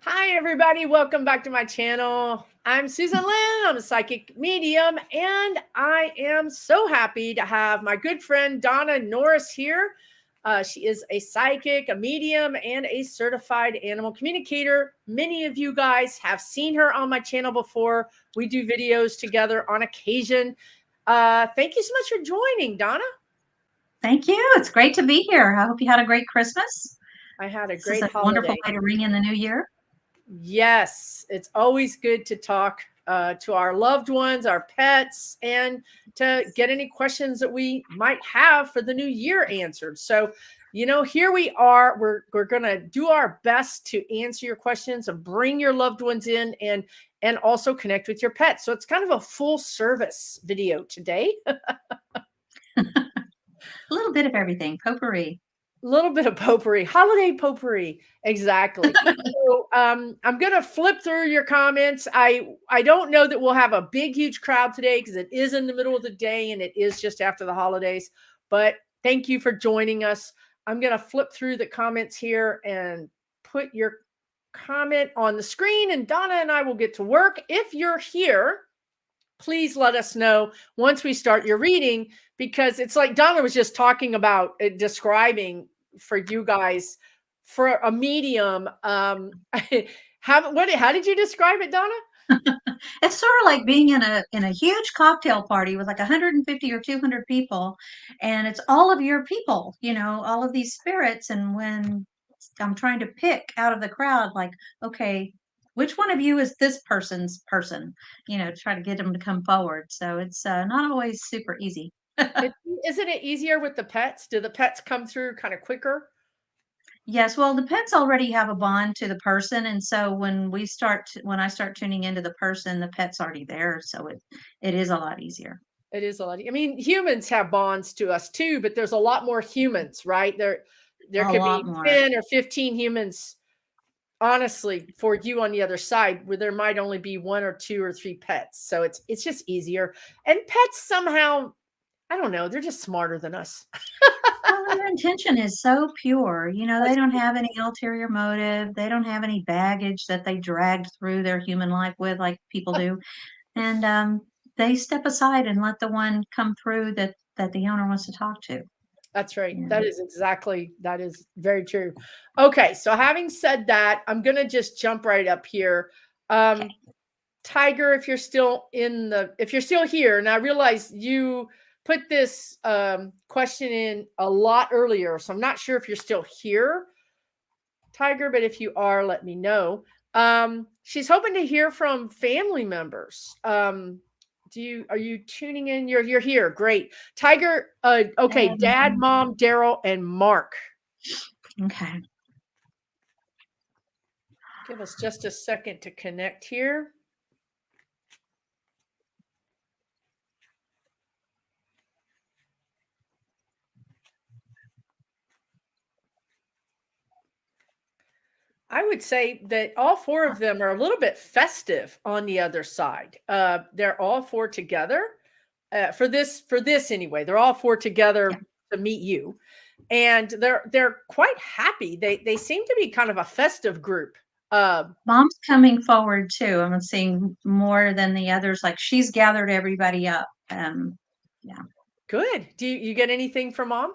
Hi, everybody. Welcome back to my channel. I'm Susan Lynn. I'm a psychic medium, and I am so happy to have my good friend Donna Norris here. She is a psychic, a medium, and a certified animal communicator. Many of you guys have seen her on my channel before. We do videos together on occasion. Thank you so much for joining, Donna. Thank you. It's great to be here. I hope you had a great Christmas. I had a This is great a wonderful holiday. way to ring in the new year. Yes, it's always good to talk to our loved ones, our pets, and to get any questions that we might have for the new year answered. So, here we are. We're gonna do our best to answer your questions and bring your loved ones in and also connect with your pets. So it's kind of a full service video today. A little bit of everything, potpourri. A little bit of potpourri, holiday potpourri. Exactly. So I'm going to flip through your comments. I don't know that we'll have a big, huge crowd today because it is in the middle of the day and it is just after the holidays. But thank you for joining us. I'm going to flip through the comments here and put your comment on the screen, and Donna and I will get to work. If you're here, please let us know once we start your reading, because it's like Donna was just talking about describing for you guys for a medium. How did you describe it, Donna? It's sort of like being in a huge cocktail party with like 150 or 200 people, and it's all of your people, all of these spirits. And when I'm trying to pick out of the crowd, like, okay, which one of you is this person's person? Try to get them to come forward. So it's not always super easy. Isn't it easier with the pets? Do the pets come through kind of quicker? Yes, well, the pets already have a bond to the person, and so when I start tuning into the person, the pet's already there, so it is a lot easier. It is a lot. I mean, humans have bonds to us too, but there's a lot more humans, right? There A could lot be more. 10 or 15 humans, honestly, for you on the other side, where there might only be one or two or three pets. So it's just easier. And pets somehow, I don't know, they're just smarter than us. Well, their intention is so pure. They That's don't have any ulterior motive. They don't have any baggage that they dragged through their human life with like people do. And they step aside and let the one come through that the owner wants to talk to. that's right. Yeah. That is very true. Okay, so having said that, I'm gonna just jump right up here. Okay. Tiger, if you're still here, and I realize you put this question in a lot earlier, so I'm not sure if you're still here, Tiger, but if you are, let me know. She's hoping to hear from family members. Are you tuning in? You're here. Great. Tiger, okay, Dad, Mom, Daryl, and Mark. Okay. Give us just a second to connect here. I would say that all four of them are a little bit festive on the other side. They're all four together for this anyway. They're all four together Yeah. to meet you, and they're quite happy. They seem to be kind of a festive group. Mom's coming forward too. I'm seeing more than the others. Like she's gathered everybody up. Yeah. Good. Do you get anything from Mom?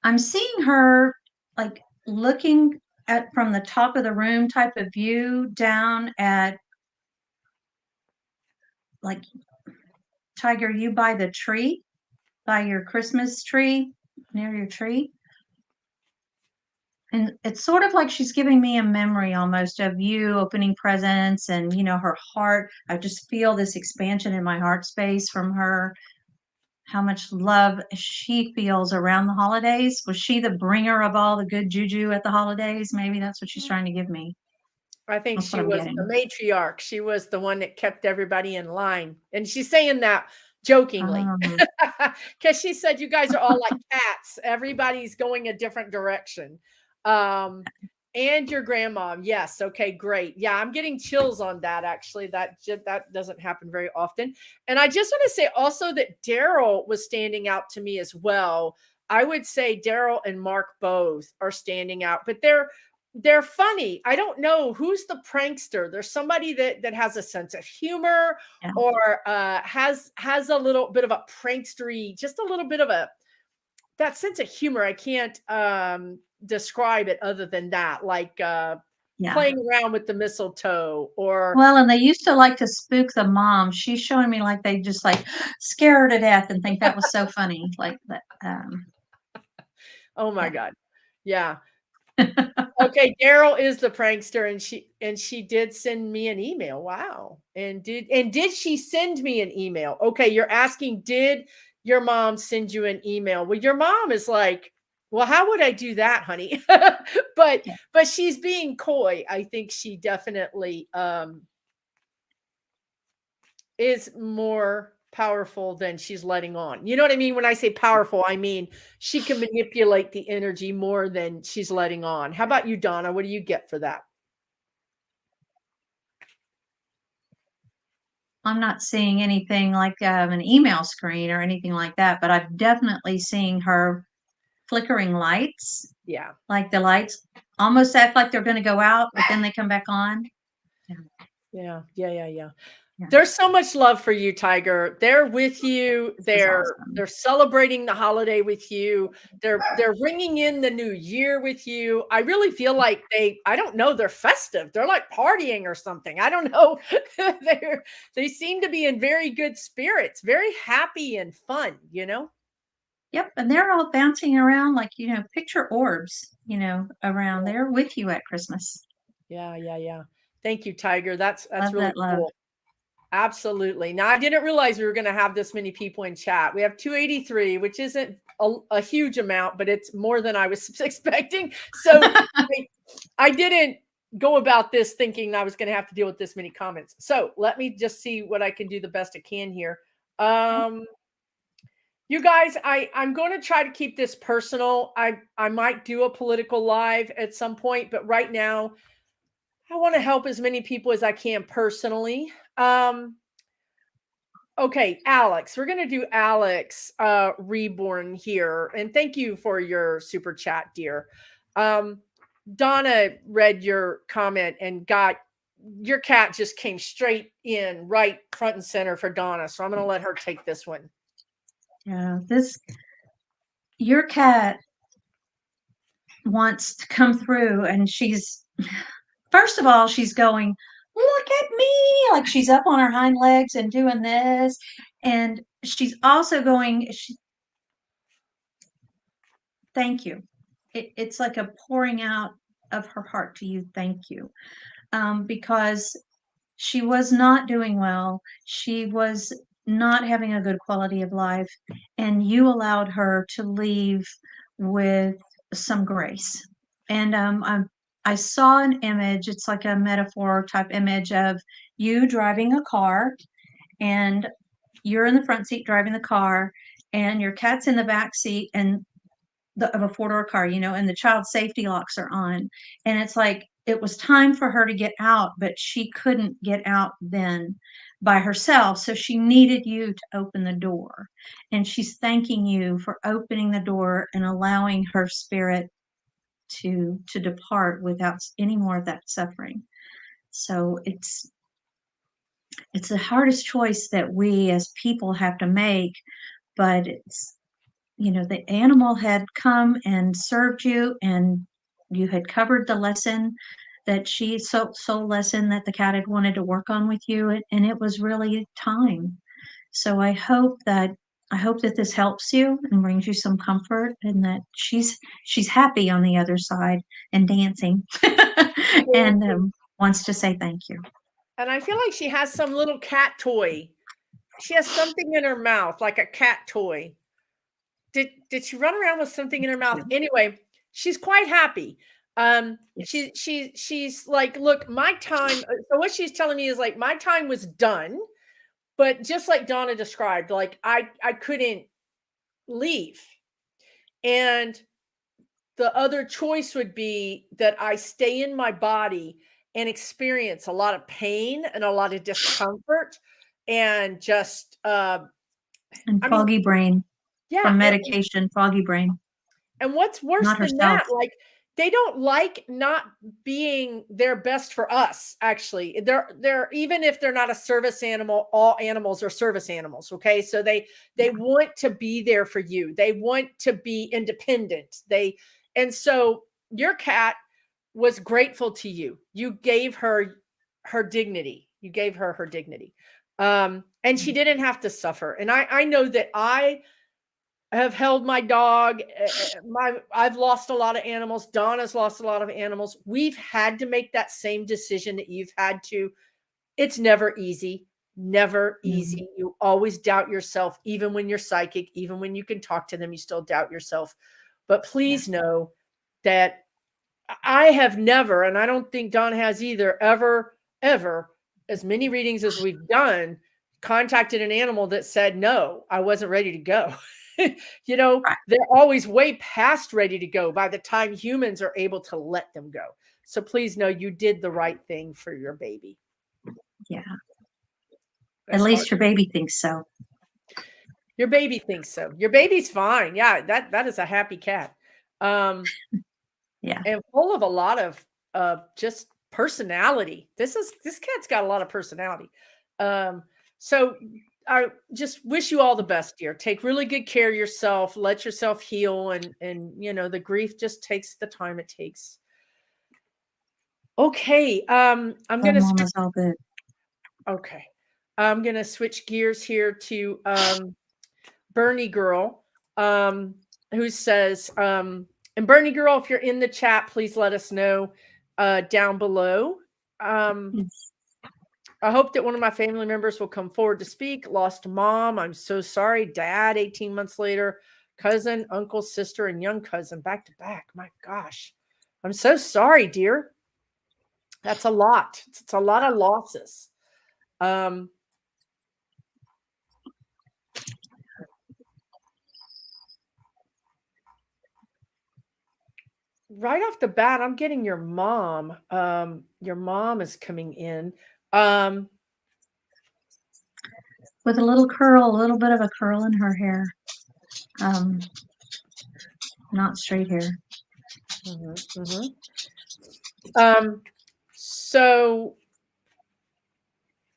I'm seeing her like looking at from the top of the room type of view down at like Tiger, you by the tree, by your Christmas tree, near your tree. And it's sort of like she's giving me a memory almost of you opening presents and, her heart. I just feel this expansion in my heart space from her, how much love she feels around the holidays. Was she the bringer of all the good juju at the holidays? Maybe that's what she's trying to give me. I think That's what she I'm was the getting. matriarch. She was the one that kept everybody in line. And she's saying that jokingly Um, because she said, you guys are all like cats. Everybody's going a different direction. Um, And your grandmom. Yes. Okay, great. Yeah, I'm getting chills on that actually. That doesn't happen very often. And I just want to say also that Daryl was standing out to me as well. I would say Daryl and Mark both are standing out, but they're funny. I don't know who's the prankster. There's somebody that has a sense of humor Yeah. or has a little bit of a prankstery, just a little bit of that sense of humor. I can't describe it other than that, like Yeah. playing around with the mistletoe or Well, and they used to like to spook the mom. She's showing me like they just like scare her to death and think that was so funny. Like that. oh my Yeah. god. Yeah. Okay, Daryl is the prankster, and she did send me an email. Wow. And did she send me an email? Okay, you're asking, did your mom send you an email? Well, your mom is like, well, how would I do that, honey? but Yeah. but she's being coy. I think she definitely is more powerful than she's letting on. You know what I mean? When I say powerful, I mean she can manipulate the energy more than she's letting on. How about you, Donna? What do you get for that? I'm not seeing anything like an email screen or anything like that, but I'm definitely seeing her flickering lights, Yeah. like the lights almost act like they're going to go out, but then they come back on. Yeah. Yeah. Yeah. Yeah. Yeah. Yeah. There's so much love for you, Tiger. They're with you. This is awesome. They're celebrating the holiday with you. They're ringing in the new year with you. I really feel like I don't know, they're festive. They're like partying or something. I don't know. They seem to be in very good spirits, very happy and fun, you know? Yep. And they're all bouncing around like, picture orbs, around. They're with you at Christmas. Yeah, yeah, yeah. Thank you, Tiger. That's Love really that love. cool. Absolutely. Now, I didn't realize we were going to have this many people in chat. We have 283, which isn't a huge amount, but it's more than I was expecting. So I didn't go about this thinking I was going to have to deal with this many comments. So let me just see what I can do the best I can here. You guys, I'm going to try to keep this personal. I might do a political live at some point, but right now I want to help as many people as I can personally. Okay, Alex, we're going to do Alex Reborn here. And thank you for your super chat, dear. Donna read your comment and got your cat just came straight in right front and center for Donna. So I'm going to let her take this one. Yeah, your cat wants to come through and first of all, she's going, look at me, like she's up on her hind legs and doing this. And she's also going, thank you. It's like a pouring out of her heart to you. Thank you. Because she was not doing well. She was not having a good quality of life. And you allowed her to leave with some grace. And I saw an image, it's like a metaphor type image of you driving a car, and you're in the front seat driving the car, and your cat's in the back seat and of a four-door car, and the child safety locks are on. And it's like it was time for her to get out, but she couldn't get out then by herself. So she needed you to open the door. And she's thanking you for opening the door and allowing her spirit to depart without any more of that suffering. So it's the hardest choice that we as people have to make, but it's the animal had come and served you, and you had covered the lesson that soul lesson that the cat had wanted to work on with you, and it was really time. So I hope that this helps you and brings you some comfort, and that she's happy on the other side and dancing and wants to say thank you. And I feel like she has some little cat toy. She has something in her mouth, like a cat toy. Did she run around with something in her mouth? Anyway, she's quite happy. Yes. She's like, look, my time. So what she's telling me is like, my time was done, but just like Donna described, like I couldn't leave. And the other choice would be that I stay in my body and experience a lot of pain and a lot of discomfort and just, And I mean, foggy brain yeah, from medication, foggy brain, and what's worse not than herself. that, like, they don't like not being their best for us, actually. They're even if they're not a service animal, all animals are service animals, okay? So they Yeah. want to be there for you. They want to be independent. And so your cat was grateful to you. You gave her her dignity. You gave her her dignity. And she didn't have to suffer. And I know that I have held my dog. I've lost a lot of animals. Donna's lost a lot of animals. We've had to make that same decision that you've had to. It's never easy. Never Mm, easy. You always doubt yourself, even when you're psychic, even when you can talk to them, you still doubt yourself. But yeah. please know that I have never, and I don't think Don has either, ever, as many readings as we've done, contacted an animal that said, no, I wasn't ready to go. Right. They're always way past ready to go by the time humans are able to let them go. So please know you did the right thing for your baby. Yeah. At As hard. least your baby thinks so. Your baby thinks so. Your baby's fine. Yeah, that is a happy cat. Yeah. And full of a lot of just personality. This cat's got a lot of personality. So I just wish you all the best, dear. Take really good care of yourself. Let yourself heal, and the grief just takes the time it takes. Okay, I'm Oh, gonna switch. mama's all good. Okay, I'm gonna switch gears here to Bernie Girl, who says, and Bernie Girl, if you're in the chat, please let us know down below. Yes. I hope that one of my family members will come forward to speak. Lost mom. I'm so sorry. Dad, 18 months later. Cousin, uncle, sister, and young cousin back to back. My gosh. I'm so sorry, dear. That's a lot. It's a lot of losses. Um, right off the bat, I'm getting your mom. Your mom is coming in. With a little curl, a little bit of a curl in her hair. Um, Not straight hair. Mhm, mhm. So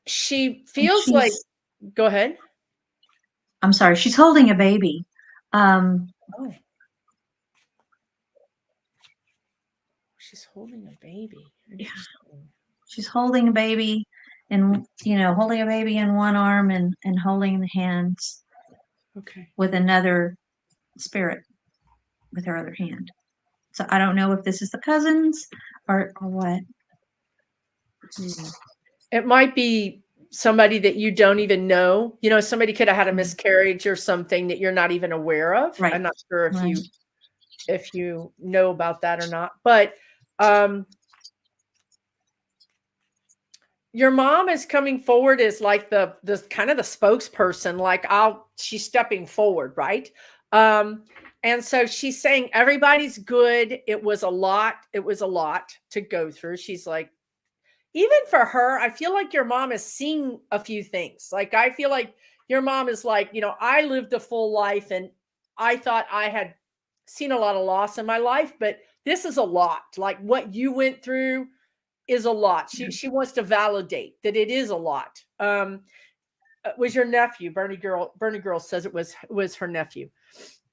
she And feels like, go ahead. I'm sorry, she's holding a baby. Um, Oh, she's holding a baby. yeah, Interesting. she's holding a baby and, holding a baby in one arm and holding the hands Okay. with another spirit with her other hand. So I don't know if this is the cousins or what. Hmm. It might be somebody that you don't even know. Somebody could have had a Mm, miscarriage or something that you're not even aware of. right, I'm not sure if right. you know about that or not. But um your mom is coming forward as like the kind of the spokesperson, like she's stepping forward, right? And so she's saying everybody's good. It was a lot to go through. She's like, even for her, I feel like your mom has seen a few things. Like, I feel like your mom is like, I lived a full life and I thought I had seen a lot of loss in my life, but this is a lot. Like, what you went through is a lot. She wants to validate that it is a lot. Was your nephew, Bernie Girl? Bernie Girl says it was her nephew,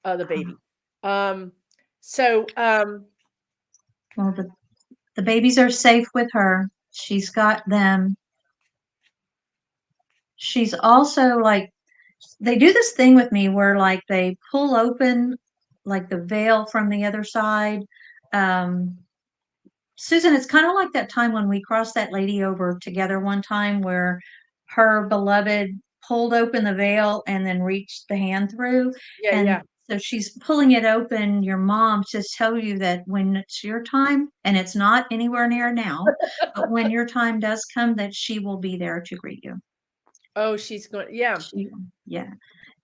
the baby. Um, so Well, the babies are safe with her. She's got them. She's also like, they do this thing with me where like they pull open like the veil from the other side. Um, Susan, it's kind of like that time when we crossed that lady over together one time where her beloved pulled open the veil and then reached the hand through. yeah, And yeah. so she's pulling it open, your mom, to tell you that when it's your time, and it's not anywhere near now, but when your time does come, that she will be there to greet you. Oh, she's going. Yeah. She, yeah.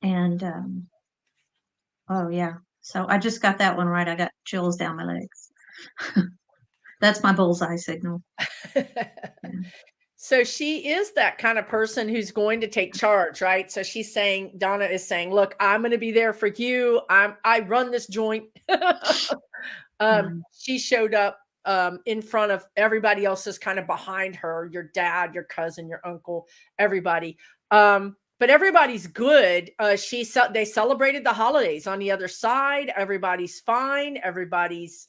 And, oh, yeah. So I just got that one right. I got chills down my legs. That's my bullseye signal. Yeah. So she is that kind of person who's going to take charge, right? So she's saying, Donna is saying, look, I'm going to be there for you. I run this joint. Yeah. She showed up in front of everybody else is kind of behind her, your dad, your cousin, your uncle, everybody. But everybody's good. They celebrated the holidays on the other side. Everybody's fine. Everybody's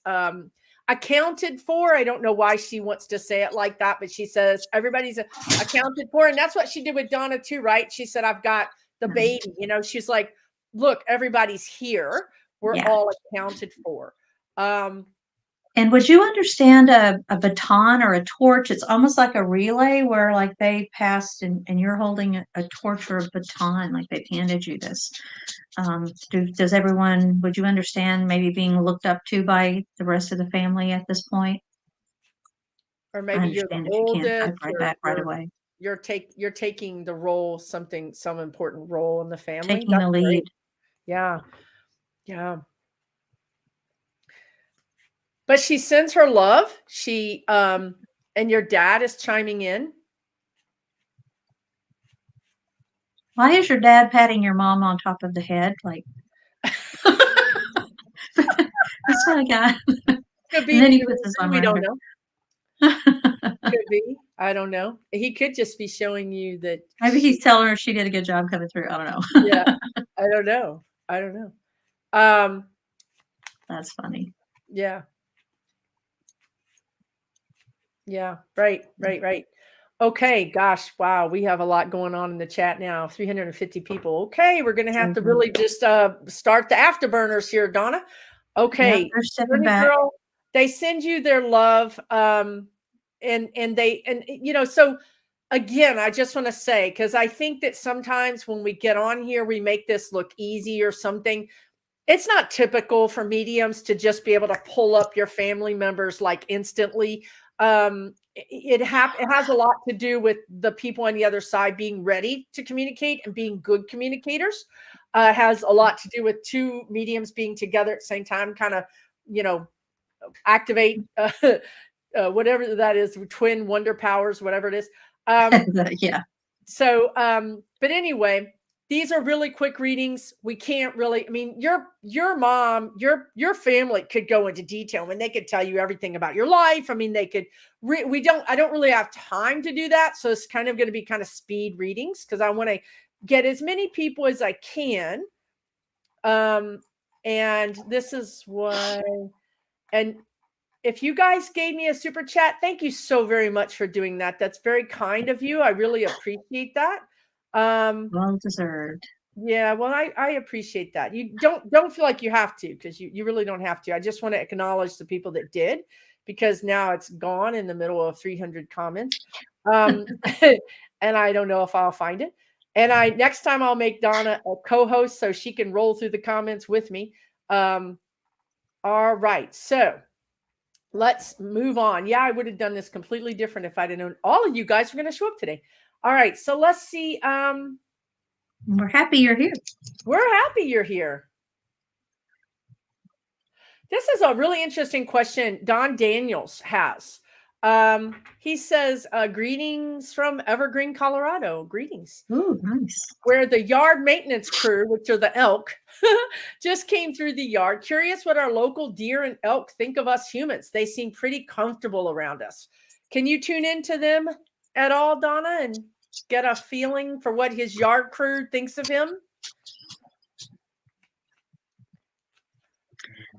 accounted for. I don't know why she wants to say it like that, but she says everybody's accounted for. And that's what she did with Donna too, right? She said, I've got the baby, she's like, look, everybody's here. We're Yeah. all accounted for. And would you understand a baton or a torch? It's almost like a relay where like they passed and you're holding a torch or a baton, like they've handed you this. Does everyone, would you understand maybe being looked up to by the rest of the family at this point? Or I maybe you're the understand if you can't oldest, type right back right away. you're taking the role, some important role in the family. Taking That's the great. lead. Yeah. Yeah. But she sends her love. She and your dad is chiming in. Why is your dad patting your mom on top of the head? Like that's what I got. Could be And then for he the puts his reason arm we around don't her. know. Could be. I don't know. He could just be showing you that Maybe he's telling her she did a good job coming through. I don't know. yeah. I don't know. I don't know. That's funny. Yeah. Yeah. Right. Okay, gosh, wow, we have a lot going on in the chat now. 350 people. Okay, we're gonna have to really just start the afterburners here, Donna. Okay, Yep, they're stepping Journey back. Girl, they send you their love, and so again, I just want to say, because I think that sometimes when we get on here, we make this look easy or something. It's not typical for mediums to just be able to pull up your family members like instantly. It has a lot to do with the people on the other side being ready to communicate and being good communicators. Has a lot to do with two mediums being together at the same time, kind of, activate whatever that is, twin wonder powers, whatever it is. Yeah. So, but anyway, these are really quick readings. We can't really, I mean, your mom, your family could go into detail. I mean, they could tell you everything about your life. I mean, they could, I don't really have time to do that. So it's kind of going to be kind of speed readings because I want to get as many people as I can. And this is why, and if you guys gave me a super chat, thank you so very much for doing that. That's very kind of you. I really appreciate that. Well deserved. Yeah, well, I appreciate that. You don't feel like you have to, because you really don't have to. I just want to acknowledge the people that did, because now it's gone in the middle of 300 comments. And I don't know if I'll find it. And next time I'll make Donna a co-host so she can roll through the comments with me. All right. So let's move on. Yeah, I would have done this completely different if I'd have known all of you guys were going to show up today. All right, so let's see. We're happy you're here. We're happy you're here. This is a really interesting question Don Daniels has. He says, greetings from Evergreen, Colorado. Greetings. Ooh, nice. Where the yard maintenance crew, which are the elk, just came through the yard. Curious what our local deer and elk think of us humans. They seem pretty comfortable around us. Can you tune into them at all, Donna, and get a feeling for what his yard crew thinks of him?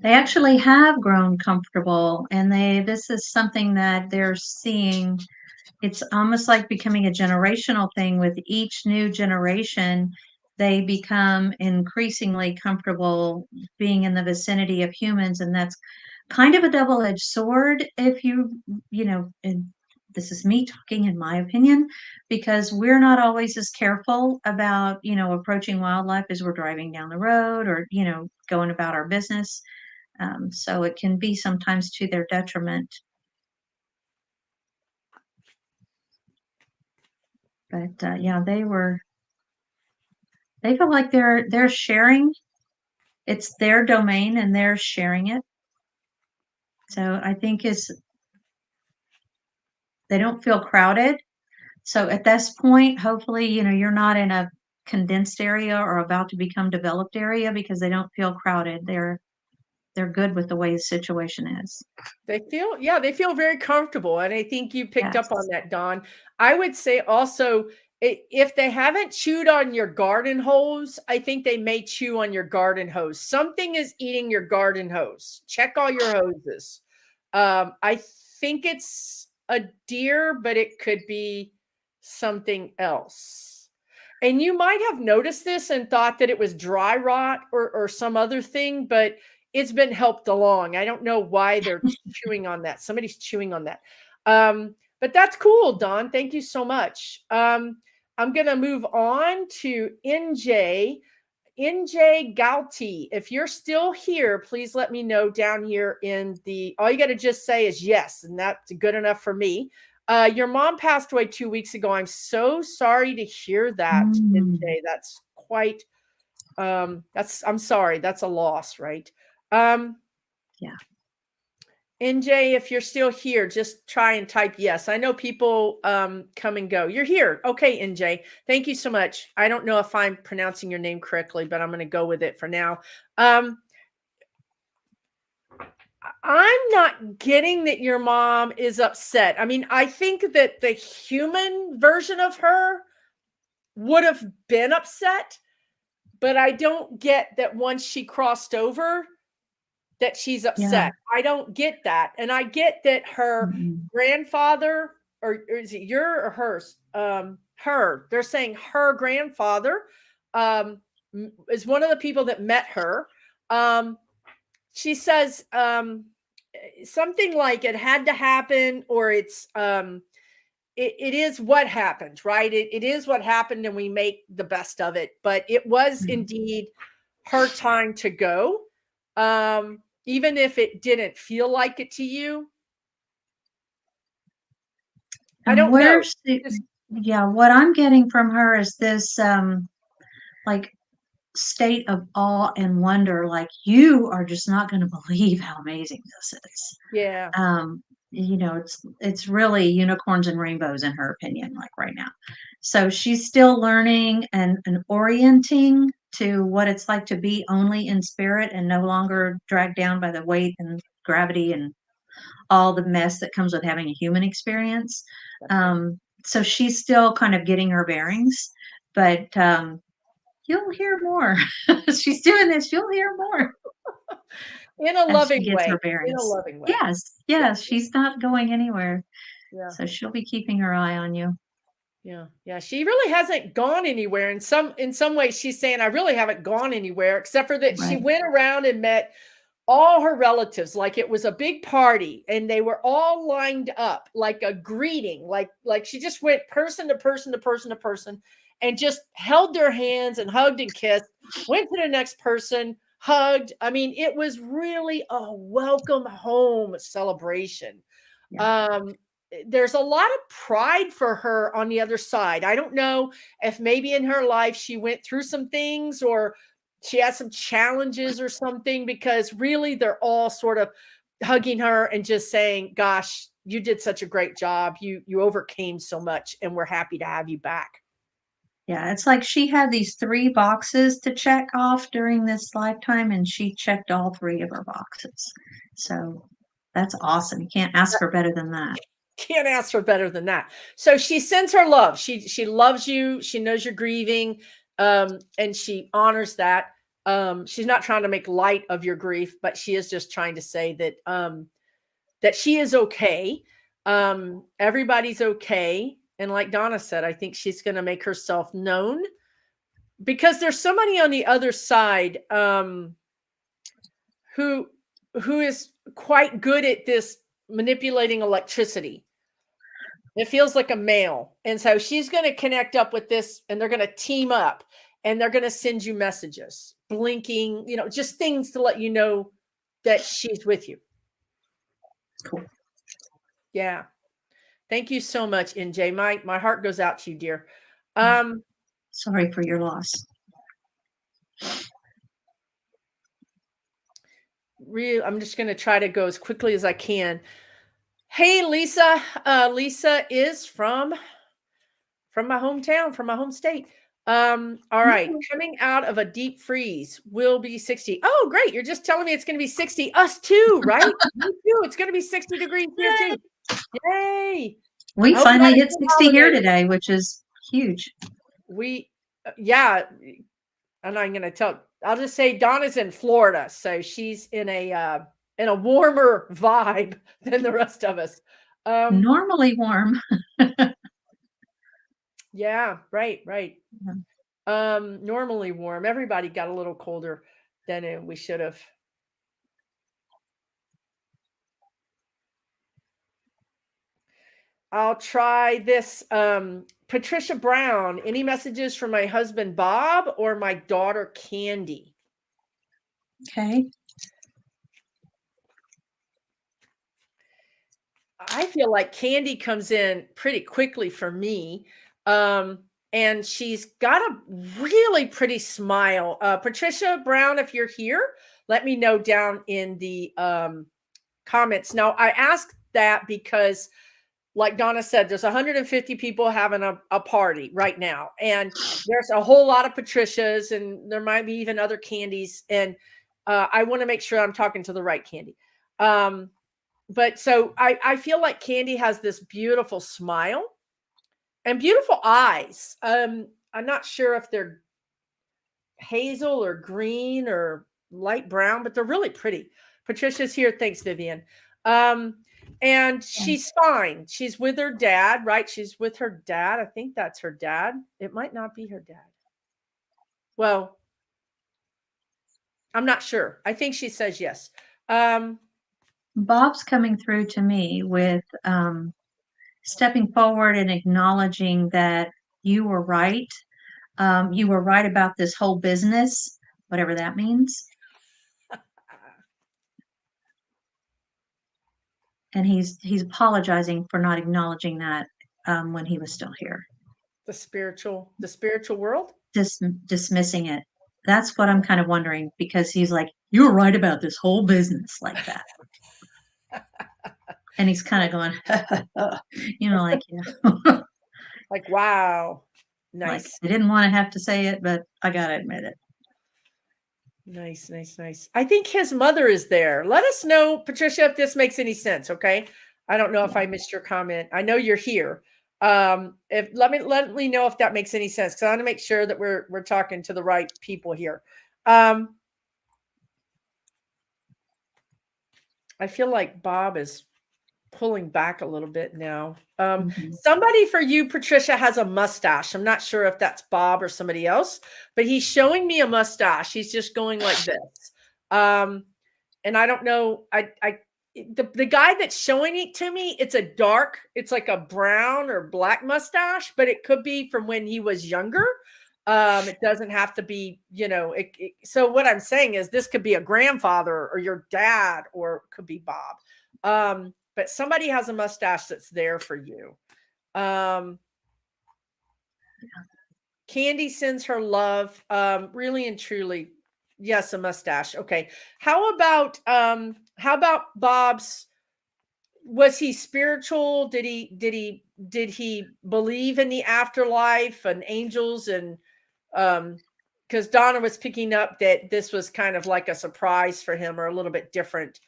They actually have grown comfortable, and this is something that they're seeing. It's almost like becoming a generational thing. With each new generation, they become increasingly comfortable being in the vicinity of humans, and that's kind of a double-edged sword if and this is me talking in my opinion, because we're not always as careful about approaching wildlife as we're driving down the road or going about our business. So it can be sometimes to their detriment. But yeah, they feel like they're sharing. it's their domain and they're sharing it. So I think they don't feel crowded. So at this point, hopefully, you're not in a condensed area or about to become developed area because they don't feel crowded. They're good with the way the situation is. They feel very comfortable. And I think you picked Yes. up on that, Dawn. I would say also, if they haven't chewed on your garden hose, I think they may chew on your garden hose. Something is eating your garden hose. Check all your hoses. I think it's a deer, but it could be something else. And you might have noticed this and thought that it was dry rot or some other thing, but it's been helped along. I don't know why they're chewing on that. Somebody's chewing on that. But that's cool, Dawn. Thank you so much. I'm going to move on to NJ. NJ Galti. If you're still here, please let me know down here all you got to just say is yes. And that's good enough for me. Your mom passed away 2 weeks ago. I'm so sorry to hear that, NJ. That's quite, I'm sorry. That's a loss, right? Yeah. NJ, if you're still here, just try and type yes. I know people come and go. You're here. Okay, NJ. Thank you so much. I don't know if I'm pronouncing your name correctly, but I'm going to go with it for now. I'm not getting that your mom is upset. I mean, I think that the human version of her would have been upset, but I don't get that once she crossed over that she's upset. Yeah. I don't get that. And I get that her grandfather, or is it your or hers? Her. They're saying her grandfather is one of the people that met her. She says something like it had to happen, or it's it is what happened, right? It is what happened, and we make the best of it. But it was indeed her time to go. Even if it didn't feel like it to you. I don't know. What I'm getting from her is this like state of awe and wonder, like you are just not going to believe how amazing this is. Yeah. It's really unicorns and rainbows in her opinion, like right now. So she's still learning and orienting to what it's like to be only in spirit and no longer dragged down by the weight and gravity and all the mess that comes with having a human experience. So she's still kind of getting her bearings, but you'll hear more. She's doing this. You'll hear more. In a loving she gets way. Her bearings. In a loving way. Yes. She's not going anywhere. Yeah. So she'll be keeping her eye on you. Yeah. She really hasn't gone anywhere. In some ways, she's saying, I really haven't gone anywhere, except for that she went around and met all her relatives. Like it was a big party and they were all lined up like a greeting. Like she just went person to person to person to person and just held their hands and hugged and kissed, went to the next person, hugged. I mean, it was really a welcome home celebration. Yeah. There's a lot of pride for her on the other side. I don't know if maybe in her life she went through some things or she has some challenges or something, because really they're all sort of hugging her and just saying, gosh, you did such a great job. You overcame so much and we're happy to have you back. Yeah, it's like she had these 3 boxes to check off during this lifetime, and she checked all 3 of her boxes. So that's awesome. You can't ask for better than that. Can't ask for better than that. So she sends her love. She loves you. She knows you're grieving, and she honors that. She's not trying to make light of your grief, but she is just trying to say that that she is okay. Everybody's okay. And like Donna said, I think she's going to make herself known, because there's somebody on the other side who is quite good at this manipulating electricity. It feels like a male. And so she's going to connect up with this, and they're going to team up, and they're going to send you messages, blinking, just things to let you know that she's with you. Cool. Yeah. Thank you so much, NJ. My heart goes out to you, dear. Sorry for your loss. I'm just going to try to go as quickly as I can. Hey, Lisa. Lisa is from my hometown, from my home state. All right. Coming out of a deep freeze will be 60. Oh, great. You're just telling me it's going to be 60. Us too, right? Me too. It's going to be 60 degrees here too. Yay. We finally hit 60 here today, which is huge. Yeah. And I'm going to I'll just say Donna's in Florida. So she's in a warmer vibe than the rest of us. Normally warm. Yeah, right. Normally warm. Everybody got a little colder than we should have. I'll try this. Patricia Brown, any messages from my husband, Bob, or my daughter, Candy? Okay. I feel like Candy comes in pretty quickly for me. And she's got a really pretty smile. Patricia Brown, if you're here, let me know down in the comments. Now, I asked that because, like Donna said, there's 150 people having a party right now. And there's a whole lot of Patricias, and there might be even other Candies. And I want to make sure I'm talking to the right Candy. But so I feel like Candy has this beautiful smile and beautiful eyes. I'm not sure if they're hazel or green or light brown, but they're really pretty. Patricia's here. Thanks, Vivian. And she's fine. She's with her dad, right? She's with her dad. I think that's her dad. It might not be her dad. Well, I'm not sure. I think she says yes. Bob's coming through to me with stepping forward and acknowledging that you were right. You were right about this whole business, whatever that means. And he's apologizing for not acknowledging that when he was still here. The spiritual world? Dismissing it. That's what I'm kind of wondering, because he's like, you were right about this whole business, like that. And he's kind of going, like, yeah. Like, wow. Nice. Like, I didn't want to have to say it, but I got to admit it. Nice. I think his mother is there. Let us know, Patricia, if this makes any sense. Okay. I don't know if I missed your comment. I know you're here. Let me know if that makes any sense, because I want to make sure that we're talking to the right people here. I feel like Bob is pulling back a little bit now. Somebody for you, Patricia, has a mustache. I'm not sure if that's Bob or somebody else, but he's showing me a mustache. He's just going like this. And I don't know. The guy that's showing it to me, it's like a brown or black mustache, but it could be from when he was younger. It doesn't have to be, so what I'm saying is this could be a grandfather or your dad, or it could be Bob. But somebody has a mustache that's there for you. Candy sends her love. Really and truly. Yes, a mustache. Okay. How about Bob's? Was he spiritual? Did he believe in the afterlife and angels? And because Donna was picking up that this was kind of like a surprise for him, or a little bit different.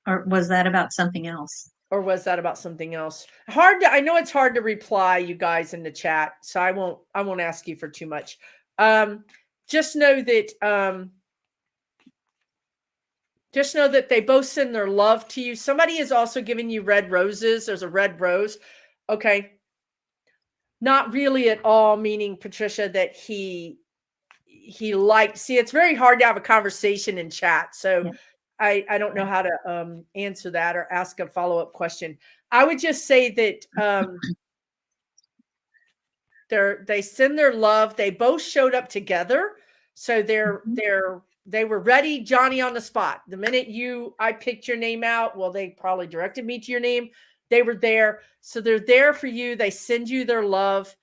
Or was that about something else? I know it's hard to reply, you guys, in the chat, so I won't ask you for too much. Just know that they both send their love to you. Somebody is also giving you red roses. There's a red rose. Okay. Not really at all, meaning, Patricia, that he liked. See, it's very hard to have a conversation in chat. So yeah. I don't know how to answer that or ask a follow-up question. I would just say that they send their love. They both showed up together. So they were ready, Johnny, on the spot. The minute I picked your name out, well, they probably directed me to your name. They were there. So they're there for you. They send you their love.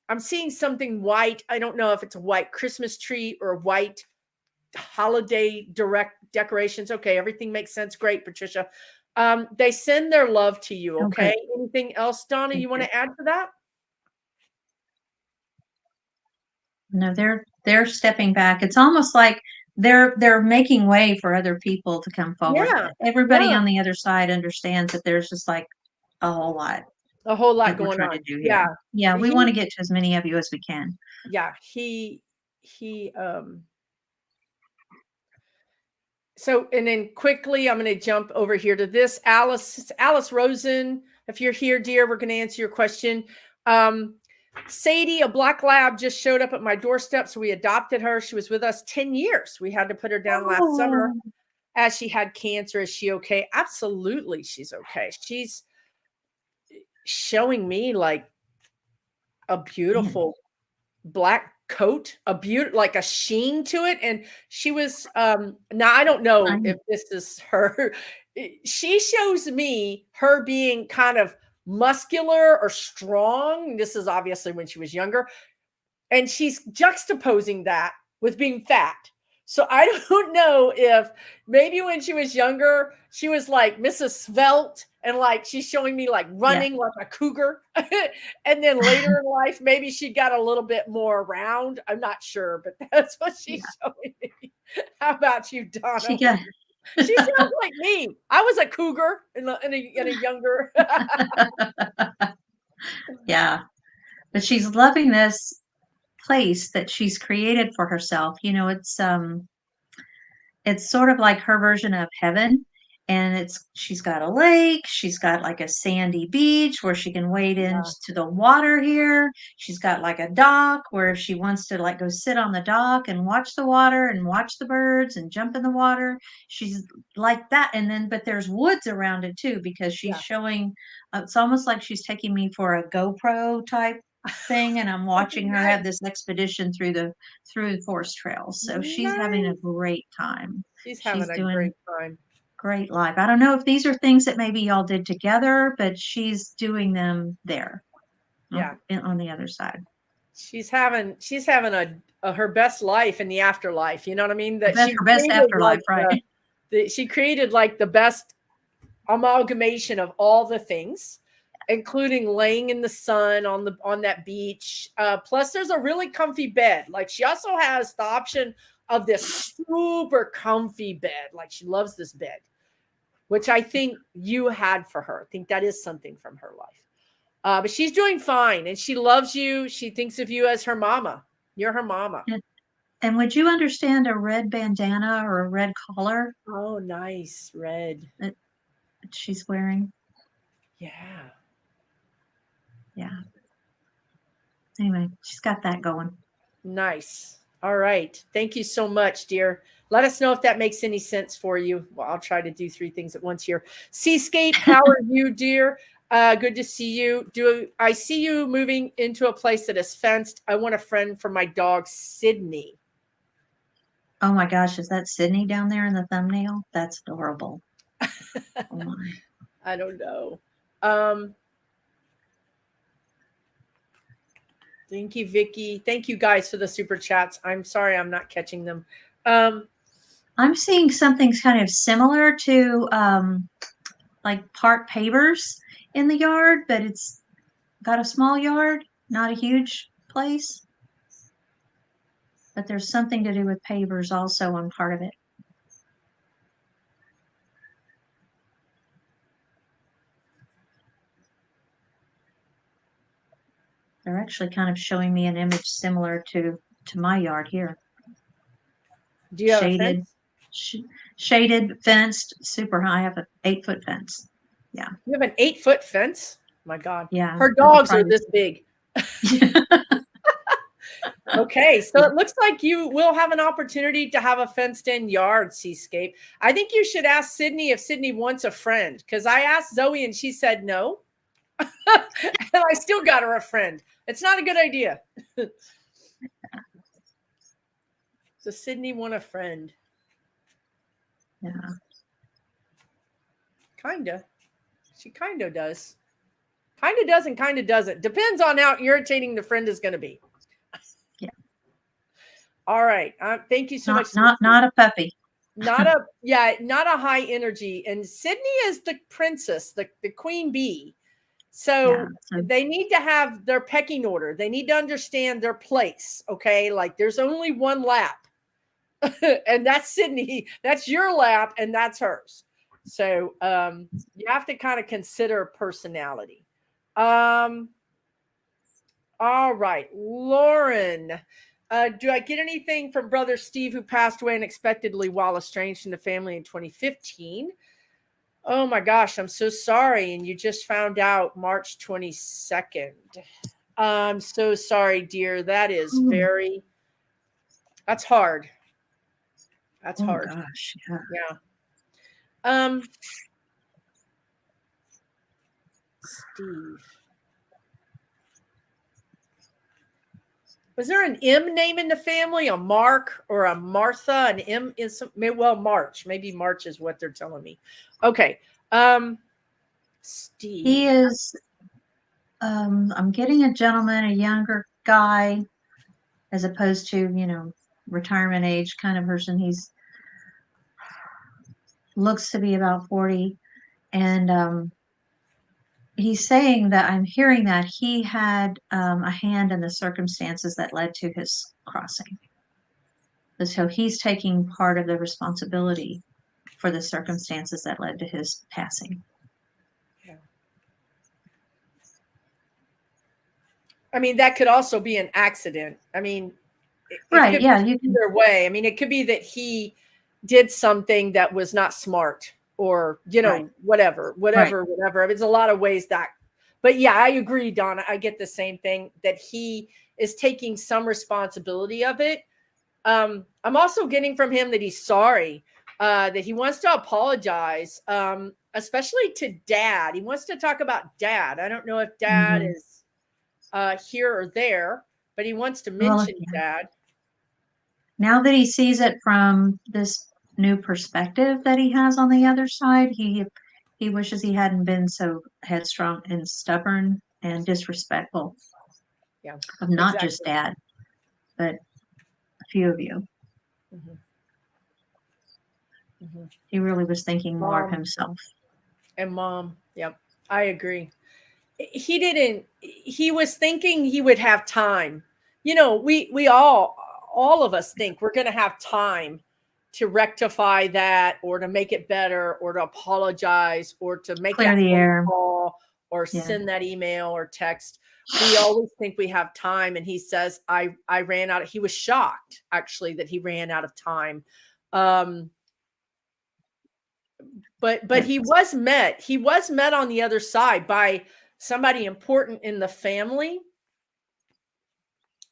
I'm seeing something white. I don't know if it's a white Christmas tree or white holiday decorations. Okay, everything makes sense. Great, Patricia. They send their love to you. Oh, good. Okay. Anything else, Donna, Good, you want good. to add to that? No, they're stepping back. It's almost like they're making way for other people to come forward. Yeah. Everybody Yeah. on the other side understands that there's just like a whole lot A whole lot that we're going trying to on. do Yeah. here. Yeah, we want He, to get to as many of you as we can. yeah, he, so, and then quickly, I'm going to jump over here to this. Alice Rosen, if you're here, dear, we're going to answer your question. Sadie, a black lab, just showed up at my doorstep. So we adopted her. She was with us 10 years. We had to put her down last summer Oh, as she had cancer. Is she okay? Absolutely. She's okay. She's showing me like a man. beautiful black coat, like a sheen to it. And she was now I don't know I, if this is her. She shows me her being kind of muscular or strong. This is obviously when she was younger. And she's juxtaposing that with being fat. So I don't know if maybe when she was younger, she was like Mrs. Svelte and like she's showing me like yeah. running like a cougar. And then later in life, maybe she got a little bit more round. I'm not sure, but that's what Yeah. she's showing me. How about you, She Donna? got She sounds like me. I was a cougar in a younger. yeah. But she's loving this place that she's created for herself. It's sort of like her version of heaven, and she's got a lake, she's got like a sandy beach where she can wade Yeah, into the water here. She's got like a dock where if she wants to like go sit on the dock and watch the water and watch the birds and jump in the water, she's like that. And then but there's woods around it too because she's yeah. showing it's almost like she's taking me for a GoPro type thing, and I'm Oh, watching her have nice. this expedition through the forest trails. So she's having a Nice. great time. She's She's having a doing great time. great life. I don't know if these are things that maybe y'all did together, but she's doing them there Yeah. on the other side. She's having a her best life in the afterlife. You know what I mean? The That best she her best created afterlife, like right? she created like the best amalgamation of all the things, including laying in the sun on that beach. Plus, there's a really comfy bed. Like she also has the option of this super comfy bed. Like she loves this bed, which I think you had for her. I think that is something from her life. But she's doing fine and she loves you. She thinks of you as her mama. You're her mama. And would you understand a red bandana or a red collar Oh, nice. Red. that she's wearing? Yeah. Yeah. Anyway, she's got that going. Nice. All right. Thank you so much, dear. Let us know if that makes any sense for you. Well, I'll try to do 3 things at once here. Seascape, how are you, dear? Good to see you. I see you moving into a place that is fenced? I want a friend for my dog, Sydney. Oh my gosh, is that Sydney down there in the thumbnail? That's adorable. Oh my. I don't know. Um, Thank you, Vicky. Thank you guys for the super chats. I'm sorry I'm not catching them. I'm seeing something kind of similar to like park pavers in the yard, but it's got a small yard, not a huge place. But there's something to do with pavers also on part of it. They're actually kind of showing me an image similar to my yard here. Do you have a Shaded, fence? shaded, fenced, super high. I have an 8-foot fence. Yeah. You have an 8-foot fence? My God. Yeah. Her dogs are this big. Okay, so Yeah. it looks like you will have an opportunity to have a fenced-in yard, Seascape. I think you should ask Sydney if Sydney wants a friend, because I asked Zoe and she said no. And I still got her a friend. It's not a good idea. So Sydney want a friend. Yeah. Kinda. She kinda does. Kind of does and kind of doesn't. Depends on how irritating the friend is going to be. Yeah. All right. Thank you so much. Not a puppy. Not a high energy. And Sydney is the princess, the queen bee. So they need to have their pecking order. They need to understand their place. Okay. Like there's only one lap and that's Sydney. That's your lap and that's hers. So you have to kind of consider personality. All right. Lauren, do I get anything from Brother Steve, who passed away unexpectedly while estranged from the family in 2015? Oh my gosh, I'm so sorry. And you just found out March 22nd. I'm so sorry, dear. That is that's hard. That's hard. Gosh, yeah. Steve. Was there an M name in the family? A Mark or a Martha? An M is well, March. Maybe March is what they're telling me. Okay. Steve. He is I'm getting a gentleman, a younger guy, as opposed to, retirement age kind of person. He's looks to be about 40. And he's saying that I'm hearing that he had a hand in the circumstances that led to his crossing. So he's taking part of the responsibility for the circumstances that led to his passing. Yeah. I mean, that could also be an accident. I mean, right. Yeah. You can either way. I mean, it could be that he did something that was not smart or, right. whatever. It's a lot of ways but yeah, I agree, Donna. I get the same thing, that he is taking some responsibility of it. I'm also getting from him that he's sorry, that he wants to apologize, especially to Dad. He wants to talk about Dad. I don't know if Dad is here or there, but he wants to mention Dad. Now that he sees it from this new perspective that he has on the other side, he wishes he hadn't been so headstrong and stubborn and disrespectful. Yeah, of not just Dad, but a few of you. He really was thinking more of himself. And Mom. Yep, I agree. He was thinking he would have time. We all of us think we're going to have time to rectify that, or to make it better, or to apologize, or to make Clear the air, call, or send that email or text. We always think we have time. And he says, I ran out. He was shocked, actually, that he ran out of time. But he was met on the other side by somebody important in the family.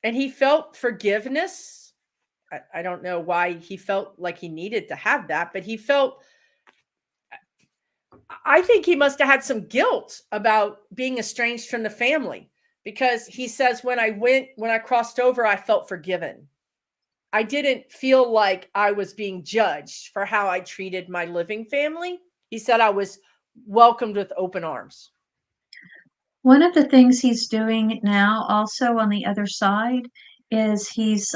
And he felt forgiveness. I don't know why he felt like he needed to have that, but I think he must have had some guilt about being estranged from the family, because he says, when I crossed over, I felt forgiven. I didn't feel like I was being judged for how I treated my living family. He said I was welcomed with open arms. One of the things he's doing now also on the other side is he's,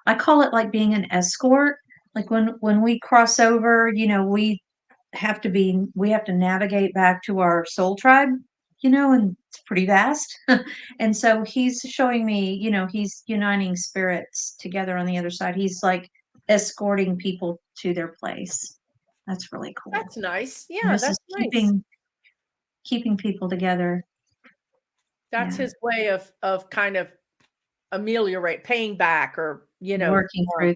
I call it like being an escort. Like when we cross over, we have to navigate back to our soul tribe, and it's pretty vast. And so he's showing me, he's uniting spirits together on the other side. He's like escorting people to their place. That's really cool. That's nice. Yeah, that's nice. Keeping people together. That's his way of kind of paying back, or working through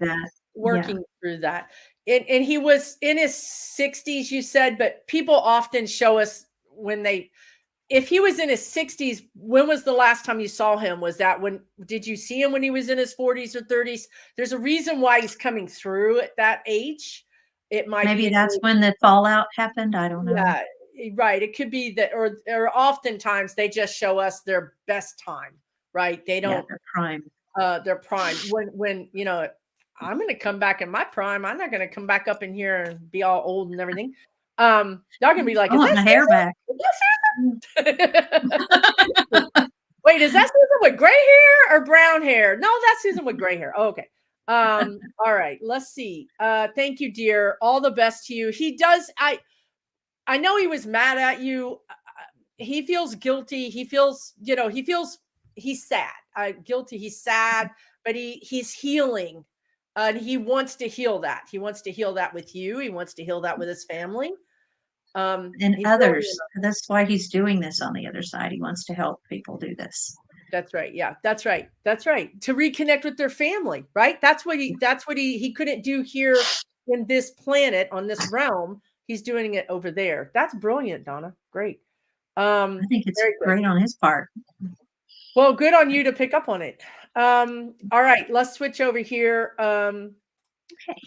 that. And he was in his 60s, you said, but people often show us if he was in his 60s, when was the last time you saw him? Did you see him when he was in his 40s or 30s? There's a reason why he's coming through at that age. It might maybe that's when the fallout happened. I don't know. Yeah, right. It could be that, or oftentimes they just show us their best time, right? They don't their prime. Their prime. When I'm going to come back in my prime. I'm not going to come back up in here and be all old and everything. Y'all going to be like, my hair back. Is this Wait, is that Susan with gray hair or brown hair? No, that's Susan with gray hair. Oh, okay. All right, let's see. Thank you, dear. All the best to you. He does. I know he was mad at you. He feels guilty. He feels, he's sad. Guilty. He's sad, but he's healing. And he wants to heal that. He wants to heal that with you. He wants to heal that with his family. And others. That's why he's doing this on the other side. He wants to help people do this. That's right. Yeah, that's right. That's right. To reconnect with their family, right? That's what he couldn't do here in this planet, on this realm. He's doing it over there. That's brilliant, Donna. Great. I think it's great on his part. Well, good on you to pick up on it. All right, let's switch over here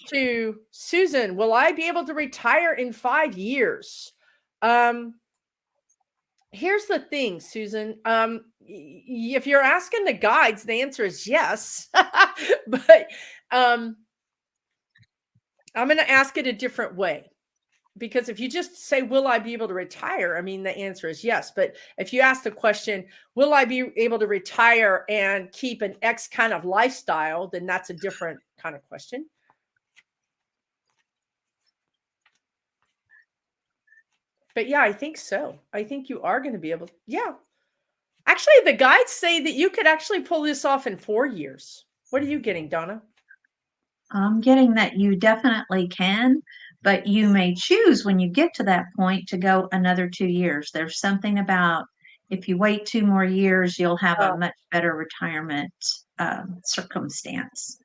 to Susan. Will I be able to retire in 5 years? Here's the thing, Susan. If you're asking the guides, the answer is yes. But I'm going to ask it a different way. Because if you just say, will I be able to retire? I mean, the answer is yes. But if you ask the question, will I be able to retire and keep an X kind of lifestyle, then that's a different kind of question. But yeah, I think so. I think you are going to be able to. Yeah. Actually, the guides say that you could actually pull this off in 4 years. What are you getting, Donna? I'm getting that you definitely can, but you may choose when you get to that point to go another 2 years. There's something about if you wait 2 more years, you'll have a much better retirement circumstance.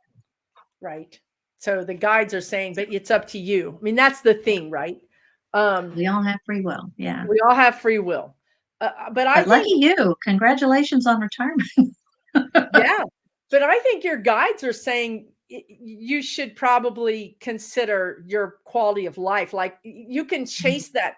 Right. So the guides are saying, but it's up to you. I mean, that's the thing, right? We all have free will. Yeah. We all have free will. But lucky you. Congratulations on retirement. Yeah. But I think your guides are saying you should probably consider your quality of life. Like you can chase that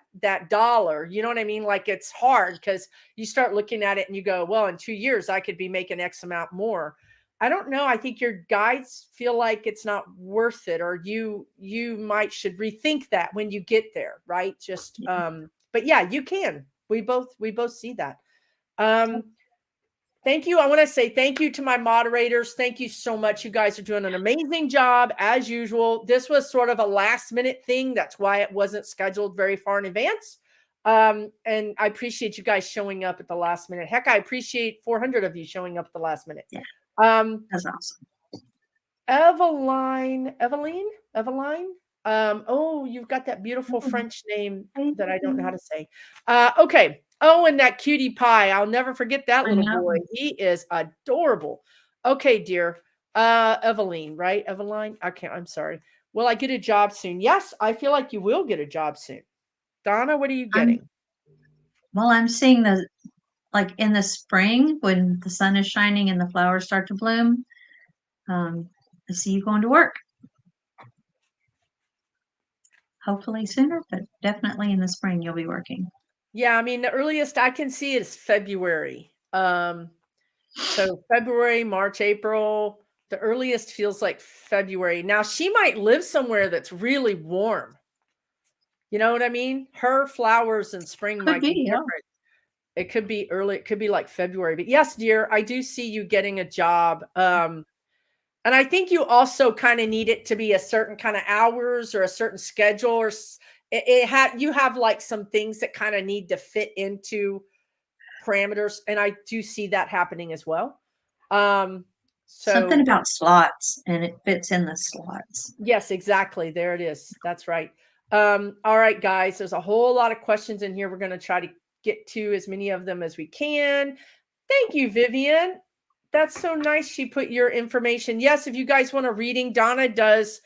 dollar, you know what I mean? Like it's hard because you start looking at it and you go, well, in 2 years, I could be making X amount more. I don't know. I think your guides feel like it's not worth it, or you should rethink that when you get there. Right. Just, but yeah, you can. We both see that. Thank you. I want to say thank you to my moderators. Thank you so much. You guys are doing an amazing job as usual. This was sort of a last minute thing. That's why it wasn't scheduled very far in advance. And I appreciate you guys showing up at the last minute. Heck, I appreciate 400 of you showing up at the last minute. Yeah, that's awesome. Eveline. Oh, you've got that beautiful French name that I don't know how to say. Okay. Oh, and that cutie pie. I'll never forget that little boy. He is adorable. Okay, dear. Eveline, right? Eveline? I'm sorry. Will I get a job soon? Yes, I feel like you will get a job soon. Donna, what are you getting? I'm seeing like in the spring when the sun is shining and the flowers start to bloom. I see you going to work. Hopefully sooner, but definitely in the spring you'll be working. Yeah, I mean, the earliest I can see is February. So February, March, April, the earliest feels like February. Now, she might live somewhere that's really warm. You know what I mean? Her flowers in spring might be different. It could be early. It could be like February. But yes, dear, I do see you getting a job. And I think you also kind of need it to be a certain kind of hours or a certain schedule, or you have like some things that kind of need to fit into parameters. And I do see that happening as well. So something about slots, and it fits in the slots. Yes, exactly. There it is. That's right. All right, guys, there's a whole lot of questions in here. We're going to try to get to as many of them as we can. Thank you, Vivian. That's so nice. She put your information. Yes, if you guys want a reading, Donna does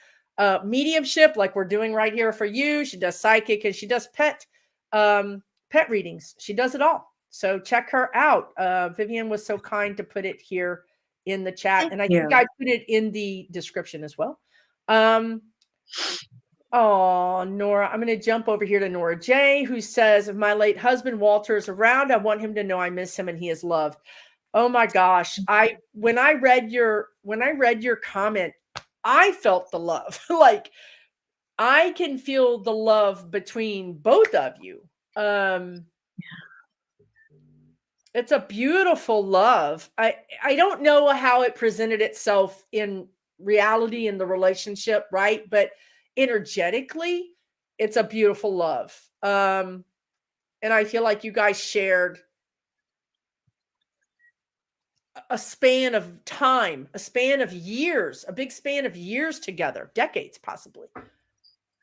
mediumship like we're doing right here for you. She does psychic and she does pet readings. She does it all. So check her out. Vivian was so kind to put it here in the chat. And I think I put it in the description as well. Oh, Nora, I'm going to jump over here to Nora J, who says, if my late husband Walter is around, I want him to know I miss him and he is loved. Oh my gosh. When I read your comment, I felt the love. Like I can feel the love between both of you. It's a beautiful love. I don't know how it presented itself in reality in the relationship, right? But energetically, it's a beautiful love. And I feel like you guys shared a span of time, a span of years, a big span of years together, decades possibly.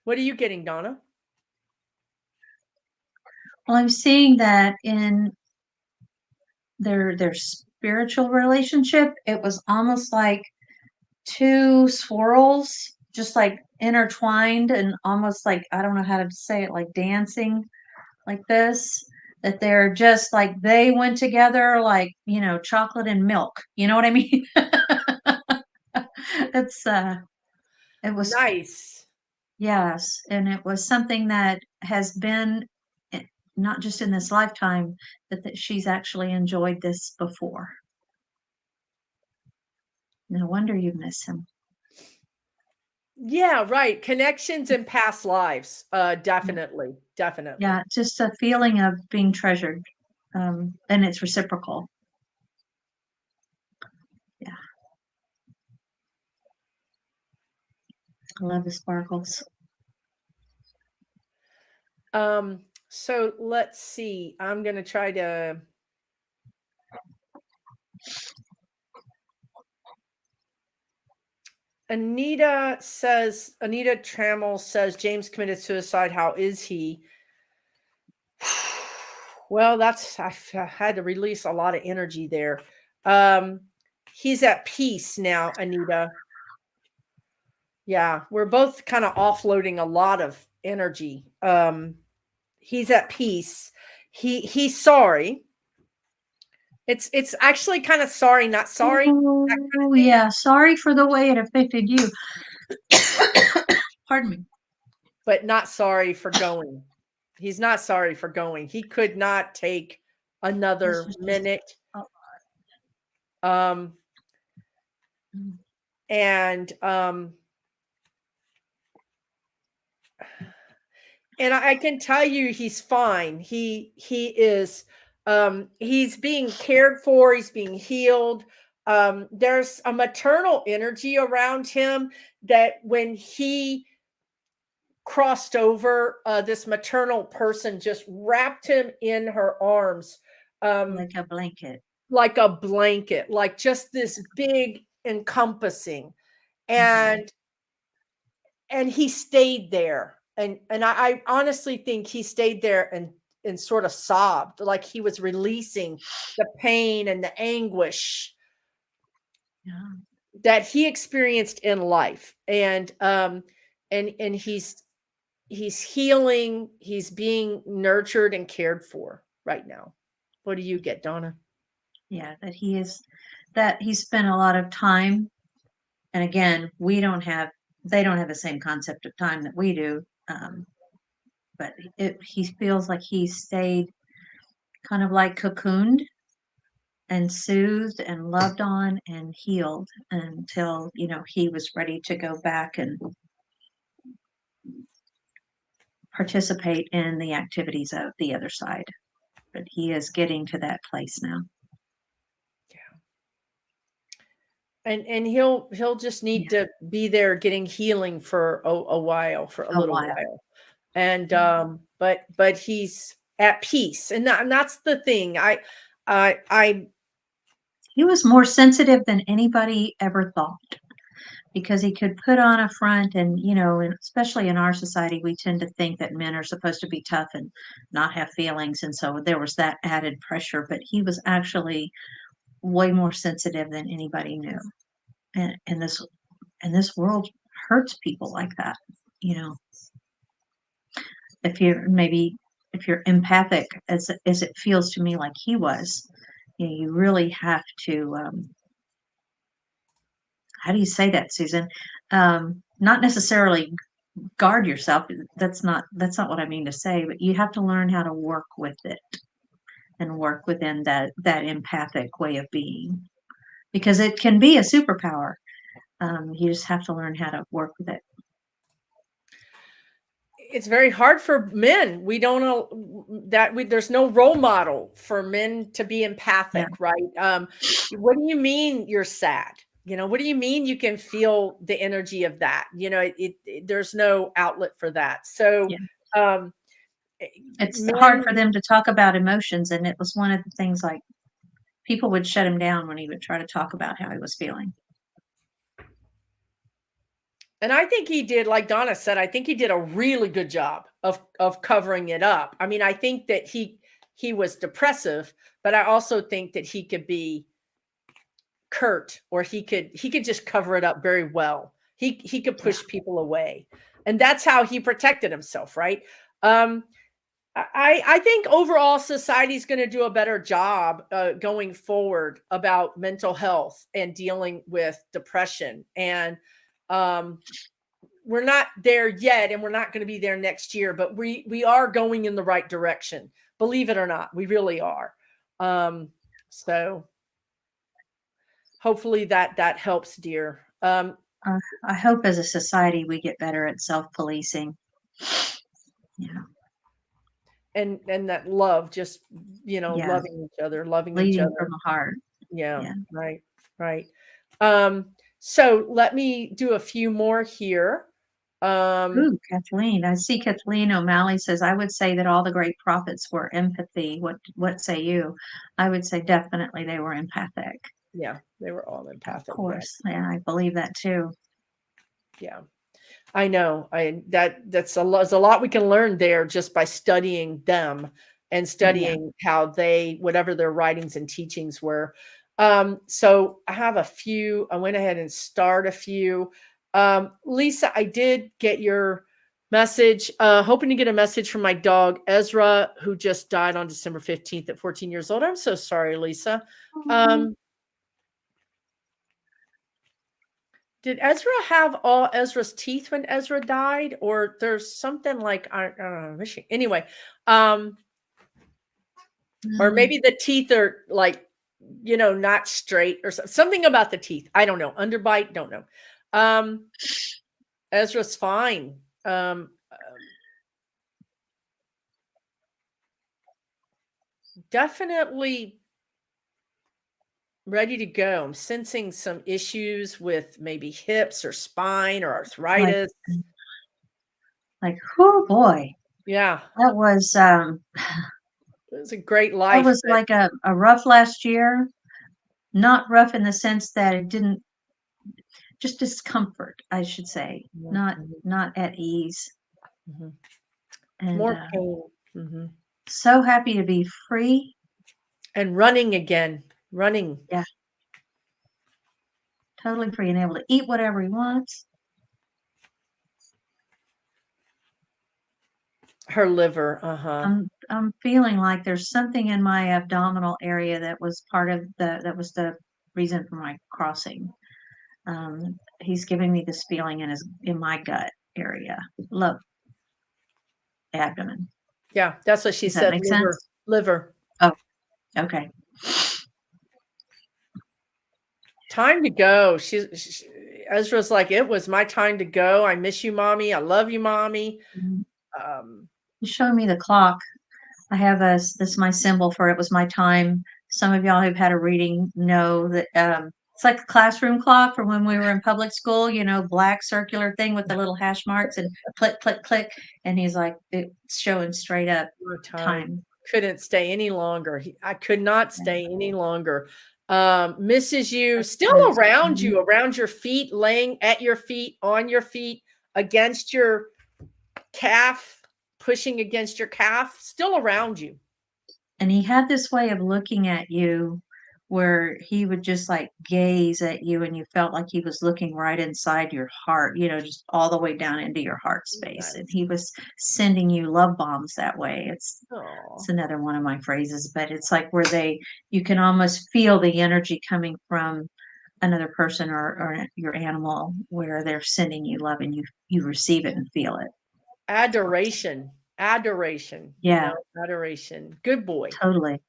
What are you getting, Donna? Well, I'm seeing that in their spiritual relationship, it was almost like two swirls just like intertwined and almost like, I don't know how to say it, like dancing like this, that they're just like they went together like, chocolate and milk. You know what I mean? It's it was, Nice. yes, and it was something that has been not just in this lifetime, but that she's actually enjoyed this before. No wonder you miss him. Yeah, right. Connections in past lives. Definitely. Definitely. Yeah, just a feeling of being treasured, and it's reciprocal. Yeah, I love the sparkles. So let's see. I'm gonna try to Anita Trammell says James committed suicide. How is he? Well, I've had to release a lot of energy there. Um, he's at peace now, Anita. Yeah, we're both kind of offloading a lot of energy. He's at peace. He's sorry. It's actually kind of sorry, not sorry, that kind Oh, of thing, yeah. Sorry for the way it affected you. Pardon me. but not sorry for going. He's not sorry for going. He could not take This another was just, minute. oh, Um, mm, and and I can tell you he's fine. He is he's being cared for, he's being healed. There's a maternal energy around him that when he crossed over, this maternal person just wrapped him in her arms, um, like a blanket. like a blanket, like just this big encompassing. Mhm. And he stayed there, and I honestly think he stayed there and sort of sobbed like he was releasing the pain and the anguish Yeah. that he experienced in life. And he's healing, he's being nurtured and cared for right now. What do you get, Donna? Yeah, that he spent a lot of time. And again, they don't have the same concept of time that we do. But he feels like he stayed kind of like cocooned and soothed and loved on and healed until, he was ready to go back and participate in the activities of the other side. But he is getting to that place now. And he'll just Yeah, need to be there getting healing for a while, for a a little while. while. And but he's at peace, and that's the thing. I He was more sensitive than anybody ever thought because he could put on a front and, and especially in our society, we tend to think that men are supposed to be tough and not have feelings. And so there was that added pressure, but he was actually way more sensitive than anybody knew. And this world hurts people like that. You know, if you're empathic as it feels to me like he was, you really have to, how do you say that, Susan? Not necessarily guard yourself. That's not what I mean to say, but you have to learn how to work with it and work within that empathic way of being because it can be a superpower. You just have to learn how to work with it. it's very hard for men. We don't know that there's no role model for men to be empathic, right? What do you mean you're sad? What do you mean you can feel the energy of that? There's no outlet for that. So, um, it's hard men, for them to talk about emotions. And it was one of the things, like, people would shut him down when he would try to talk about how he was feeling. and I think he did, like Donna said, I think he did a really good job of covering it up. I mean, I think that he was depressive, but I also think that he could be curt, or he could just cover it up very well. He could push people away, and that's how he protected himself, right? I think overall society is going to do a better job going forward about mental health and dealing with depression. And we're not there yet, and we're not going to be there next year, but we are going in the right direction. Believe it or not, we really are. So hopefully that helps, dear. I hope as a society we get better at self-policing. Yeah. And that love, just loving each other, loving each Leading other from the heart. Yeah. Right. So let me do a few more here. Ooh, Kathleen. I see Kathleen O'Malley says, I would say that all the great prophets were empathy. What say you? I would say definitely they were empathic. Yeah, they were all empathic. Of course. Yeah, I believe that too. Yeah. I know. That's a lot. There's a lot we can learn there just by studying them and studying how whatever their writings and teachings were. So I have a few. I went ahead and started a few. Lisa, I did get your message. Hoping to get a message from my dog Ezra, who just died on December 15th at 14 years old. I'm so sorry, Lisa. Did Ezra have all Ezra's teeth when Ezra died, or there's something like I don't know. Anyway, or maybe the teeth are like not straight, or something about the teeth. I don't know. Underbite, don't know. Ezra's fine. Definitely ready to go. I'm sensing some issues with maybe hips or spine or arthritis. Oh boy. Yeah. That was it was a great life. That was like a rough last year. Not rough in the sense that it didn't, just discomfort, I should say. Not at ease. And more pain. So happy to be free. And running again. Running. Yeah. Totally free and able to eat whatever he wants. Her liver. I'm feeling like there's something in my abdominal area that was that was the reason for my crossing. He's giving me this feeling in my gut area. Low abdomen. Yeah, that's what she Does said. that make sense? Liver. Oh, okay. Time to go. Ezra's like, it was my time to go. I miss you, mommy. I love you, mommy. He's showing me the clock. I have this is my symbol for it was my time. Some of y'all who've had a reading know that it's like a classroom clock from when we were in public school, black circular thing with the little hash marks and click, click, click. And he's like, it's showing straight up time. Couldn't stay any longer. I could not stay any longer. Misses you, still around you, around your feet, laying at your feet, on your feet, against your calf, pushing against your calf, still around you. And he had this way of looking at you where he would just like gaze at you and you felt like he was looking right inside your heart, just all the way down into your heart space. And he was sending you love bombs that way. It's another one of my phrases, but it's like where you can almost feel the energy coming from another person or your animal, where they're sending you love and you receive it and feel it. Adoration. Yeah. Adoration. Good boy. Totally.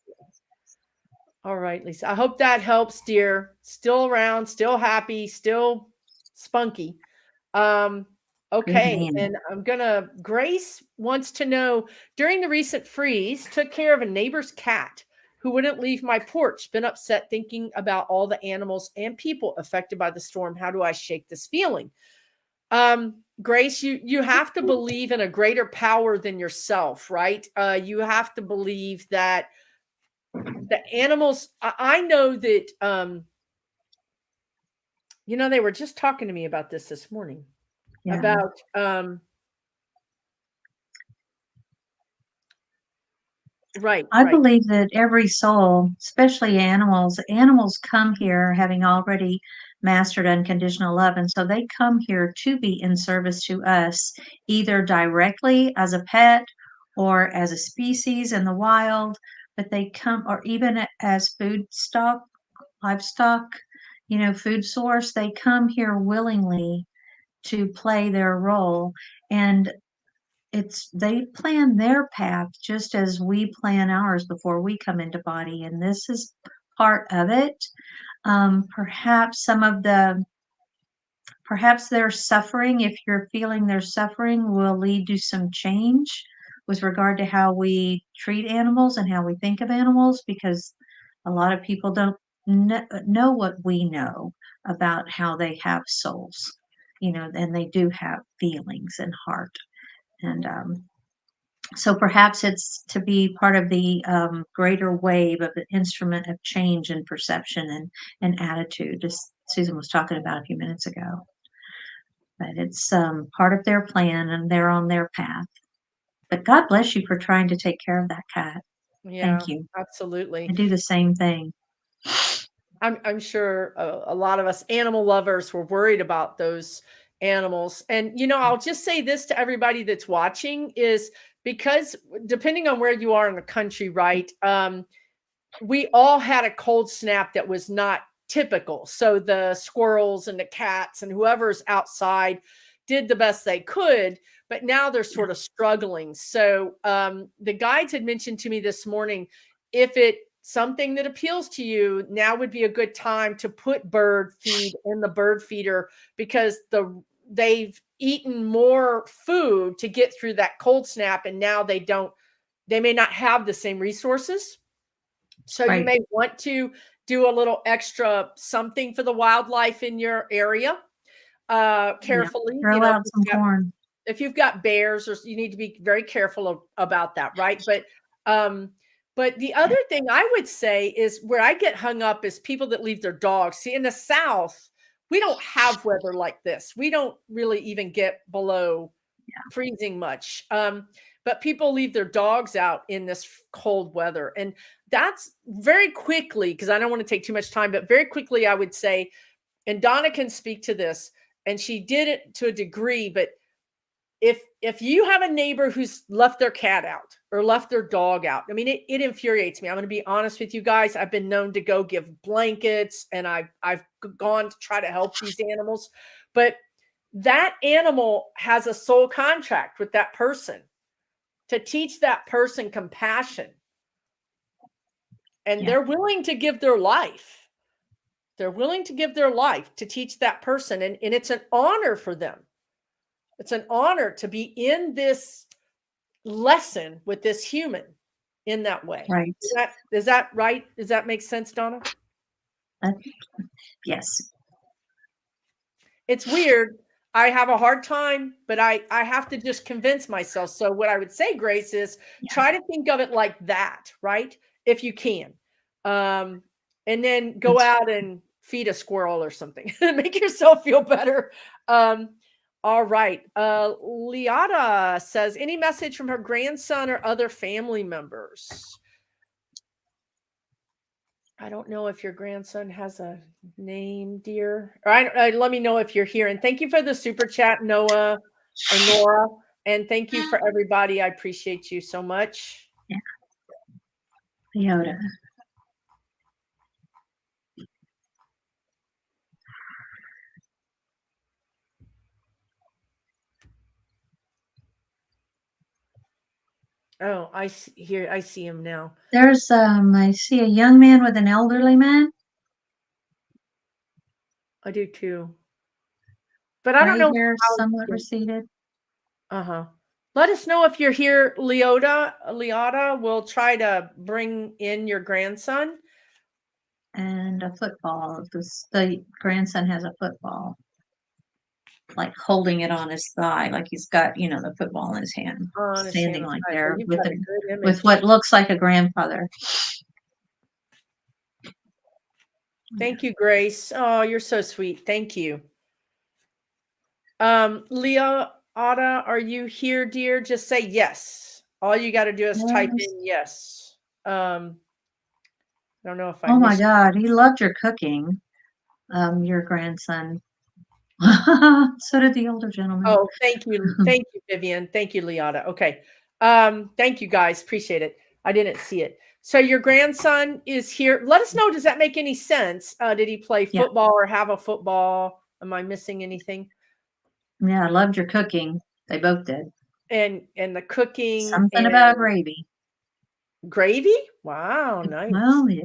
All right, Lisa. I hope that helps, dear. Still around, still happy, still spunky. Good Okay, man. and Grace wants to know, during the recent freeze, took care of a neighbor's cat who wouldn't leave my porch. Been upset thinking about all the animals and people affected by the storm. How do I shake this feeling? Grace, you have to believe in a greater power than yourself, right? You have to believe that the animals, I know that, they were just talking to me about this morning, Yeah. about, right, I right. believe that every soul, especially animals come here having already mastered unconditional love. And so they come here to be in service to us, either directly as a pet or as a species in the wild, but they come, or even as food stock, livestock, food source, they come here willingly to play their role. And they plan their path just as we plan ours before we come into body, and this is part of it. Perhaps perhaps their suffering, if you're feeling their suffering, will lead to some change with regard to how we treat animals and how we think of animals, because a lot of people don't know what we know about how they have souls, and they do have feelings and heart. And so perhaps it's to be part of the greater wave of the instrument of change and perception and attitude, as Susan was talking about a few minutes ago. But it's part of their plan, and they're on their path. But God bless you for trying to take care of that cat. Yeah, Thank you. absolutely. I do the same thing. I'm sure a lot of us animal lovers were worried about those animals. And, I'll just say this to everybody that's watching is, because depending on where you are in the country, right? We all had a cold snap that was not typical. So the squirrels and the cats and whoever's outside did the best they could, but now they're sort of struggling. So the guides had mentioned to me this morning, if it something that appeals to you, now would be a good time to put bird feed in the bird feeder, because they've eaten more food to get through that cold snap, and now they may not have the same resources. So you Right. may want to do a little extra something for the wildlife in your area, Yeah. carefully. Throw out some corn. If you've got bears, or you need to be very careful about that, right? But the other thing I would say is, where I get hung up is people that leave their dogs. See, in the South, we don't have weather like this. We don't really even get below freezing much. But people leave their dogs out in this cold weather. And that's very quickly, because I don't want to take too much time, but very quickly, I would say, and Donna can speak to this, and she did it to a degree, but if you have a neighbor who's left their cat out or left their dog out, I mean, it infuriates me. I'm going to be honest with you guys. I've been known to go give blankets, and I've gone to try to help these animals, but that animal has a soul contract with that person to teach that person compassion. And they're willing to give their life. They're willing to give their life to teach that person. And it's an honor for them. It's an honor to be in this lesson with this human in that way. Right. Is that right? Does that make sense, Donna? Yes. It's weird. I have a hard time, but I have to just convince myself. So what I would say, Grace, is try to think of it like that, right? If you can. And then go out and feed a squirrel or something. Make yourself feel better. All right. Leota says, any message from her grandson or other family members? I don't know if your grandson has a name, dear. All right, let me know if you're here. And thank you for the super chat, Noah or Nora. And thank you for everybody. I appreciate you so much. Yeah. Leota. Oh, I see him now. There's I see a young man with an elderly man. I do too. but I don't Gray know hair how. somewhat receded. Uh-huh. Let us know if you're here, Leota. We'll try to bring in your grandson. And a football. The grandson has a football, like holding it on his thigh, like he's got, the football in his hand, On his standing hands. like Right. there Well, you've with got a good with image. what looks like a grandfather. Thank you, Grace. Oh, you're so sweet. Thank you. Leota, are you here, dear? Just say yes. All you got to do is type Yes. in yes. I don't know if I Oh my missed. God, he loved your cooking, your grandson. So did the older gentleman. Oh, thank you. Thank you, Vivian. Thank you, Leota. Okay. Thank you guys. Appreciate it. I didn't see it. So your grandson is here. Let us know. Does that make any sense? Did he play Yeah. football or have a football? Am I missing anything? Yeah, I loved your cooking. They both did. And the cooking Something and about gravy. gravy? Wow, nice. Well, yeah.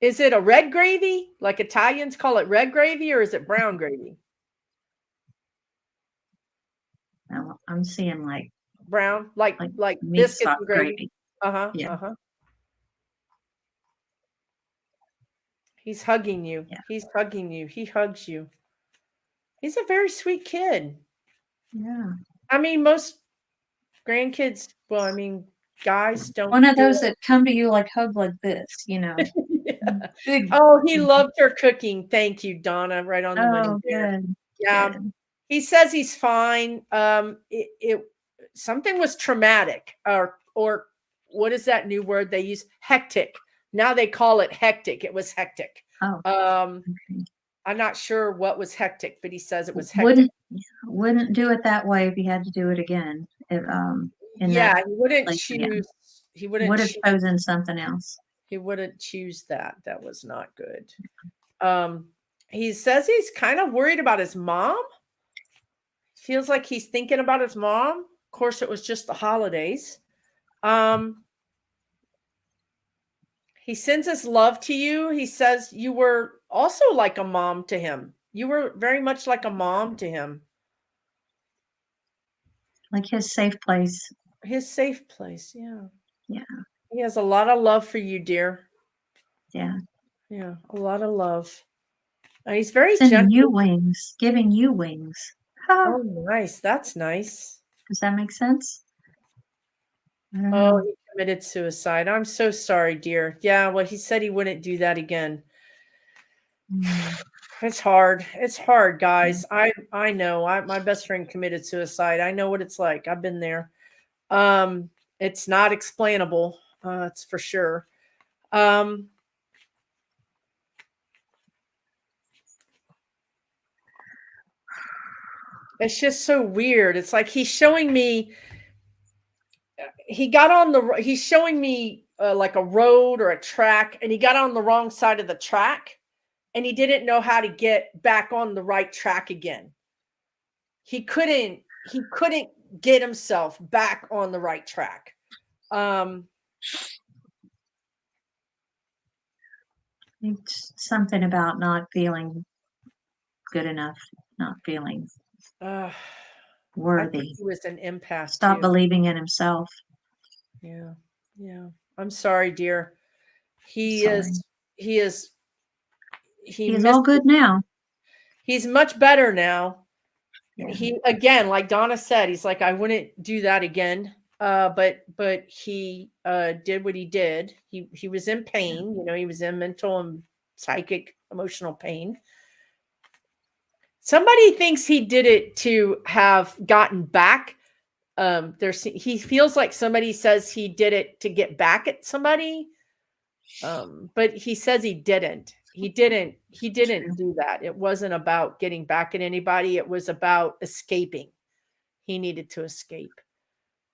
Is it a red gravy? Like Italians call it red gravy, or is it brown gravy? Well, I'm seeing like Brown, like meat biscuits sauce and gravy. gravy. Uh-huh. Yeah. Uh-huh. He's hugging you. Yeah. He's hugging you. He hugs you. He's a very sweet kid. Yeah. I mean, most grandkids, well, I mean, guys don't One of do those that come to you like hug like this, it. Yeah. Big. Oh, he loved her cooking. Thank you, Donna. Right on the money Oh, there. good. Yeah. Good. He says he's fine. It something was traumatic, or what is that new word they use? Hectic. Now they call it hectic. It was hectic. Oh, okay. I'm not sure what was hectic, but he says it was hectic. Wouldn't do it that way if he had to do it again. If, in Yeah, that he wouldn't place again. choose. He wouldn't. Would have chosen something else. He wouldn't choose that. That was not good. He says he's kind of worried about his mom. Feels like he's thinking about his mom. Of course, it was just the holidays. He sends his love to you. He says you were also like a mom to him. You were very much like a mom to him. Like his safe place. His safe place. Yeah. Yeah. He has a lot of love for you, dear. Yeah. Yeah. A lot of love. And he's very Sending gentle. you wings, giving you wings. Oh, nice. That's nice. Does that make sense? I don't Oh, know. he committed suicide. I'm so sorry, dear. Yeah, well, he said he wouldn't do that again. It's hard. It's hard, guys. I know. My best friend committed suicide. I know what it's like. I've been there. It's not explainable. It's for sure. It's just so weird. It's like he's showing me. He's showing me like a road or a track, and he got on the wrong side of the track, and he didn't know how to get back on the right track again. He couldn't get himself back on the right track. It's something about not feeling good enough, not feeling I worthy. think he was an empath. Stop too. believing in himself. Yeah. Yeah. I'm sorry, dear. He Sorry. is He's all good now. He's much better now. Yeah. He, again, like Donna said, he's like, I wouldn't do that again. But he did what he did. He was in pain, he was in mental and psychic emotional pain. Somebody thinks he did it to have gotten back. He feels like somebody says he did it to get back at somebody. But he says he didn't. He didn't do that. It wasn't about getting back at anybody. It was about escaping. He needed to escape.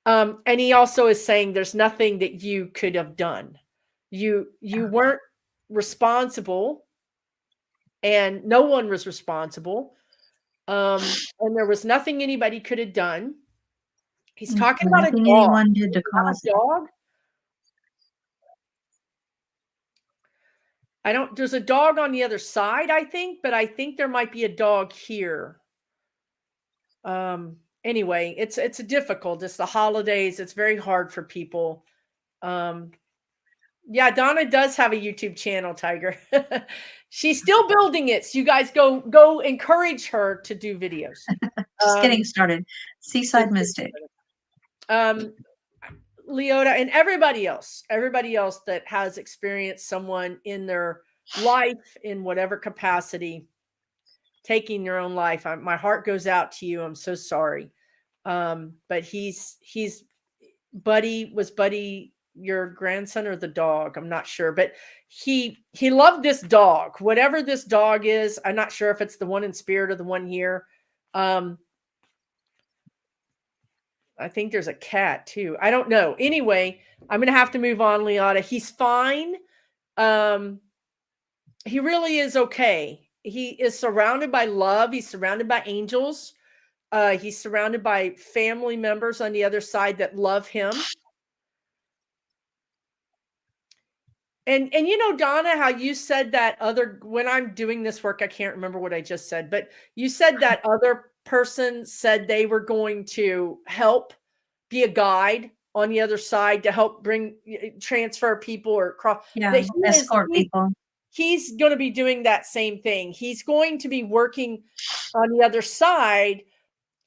And he also is saying there's nothing that you could have done. You weren't responsible, and no one was responsible. And there was nothing anybody could have done. He's talking about a Nothing dog. anyone did to cause a dog. There's a dog on the other side, I think, but I think there might be a dog here. Anyway, it's difficult. It's the holidays. It's very hard for people. Yeah, Donna does have a YouTube channel, Tiger. She's still building it. So you guys go encourage her to do videos. Just getting started. Seaside Mystic. Leota and everybody else that has experienced someone in their life in whatever capacity taking their own life. My heart goes out to you. I'm so sorry. But he's Buddy your grandson or the dog? I'm not sure, but he loved this dog, whatever this dog is. I'm not sure if it's the one in spirit or the one here. I think there's a cat too. I don't know. Anyway, I'm going to have to move on, Leota. He's fine. He really is okay. He is surrounded by love. He's surrounded by angels. He's surrounded by family members on the other side that love him. And you know, Donna, how you said that when I'm doing this work, I can't remember what I just said, but you said that other person said they were going to help be a guide on the other side to help transfer people or cross. Yeah, escort people. He's going to be doing that same thing. He's going to be working on the other side.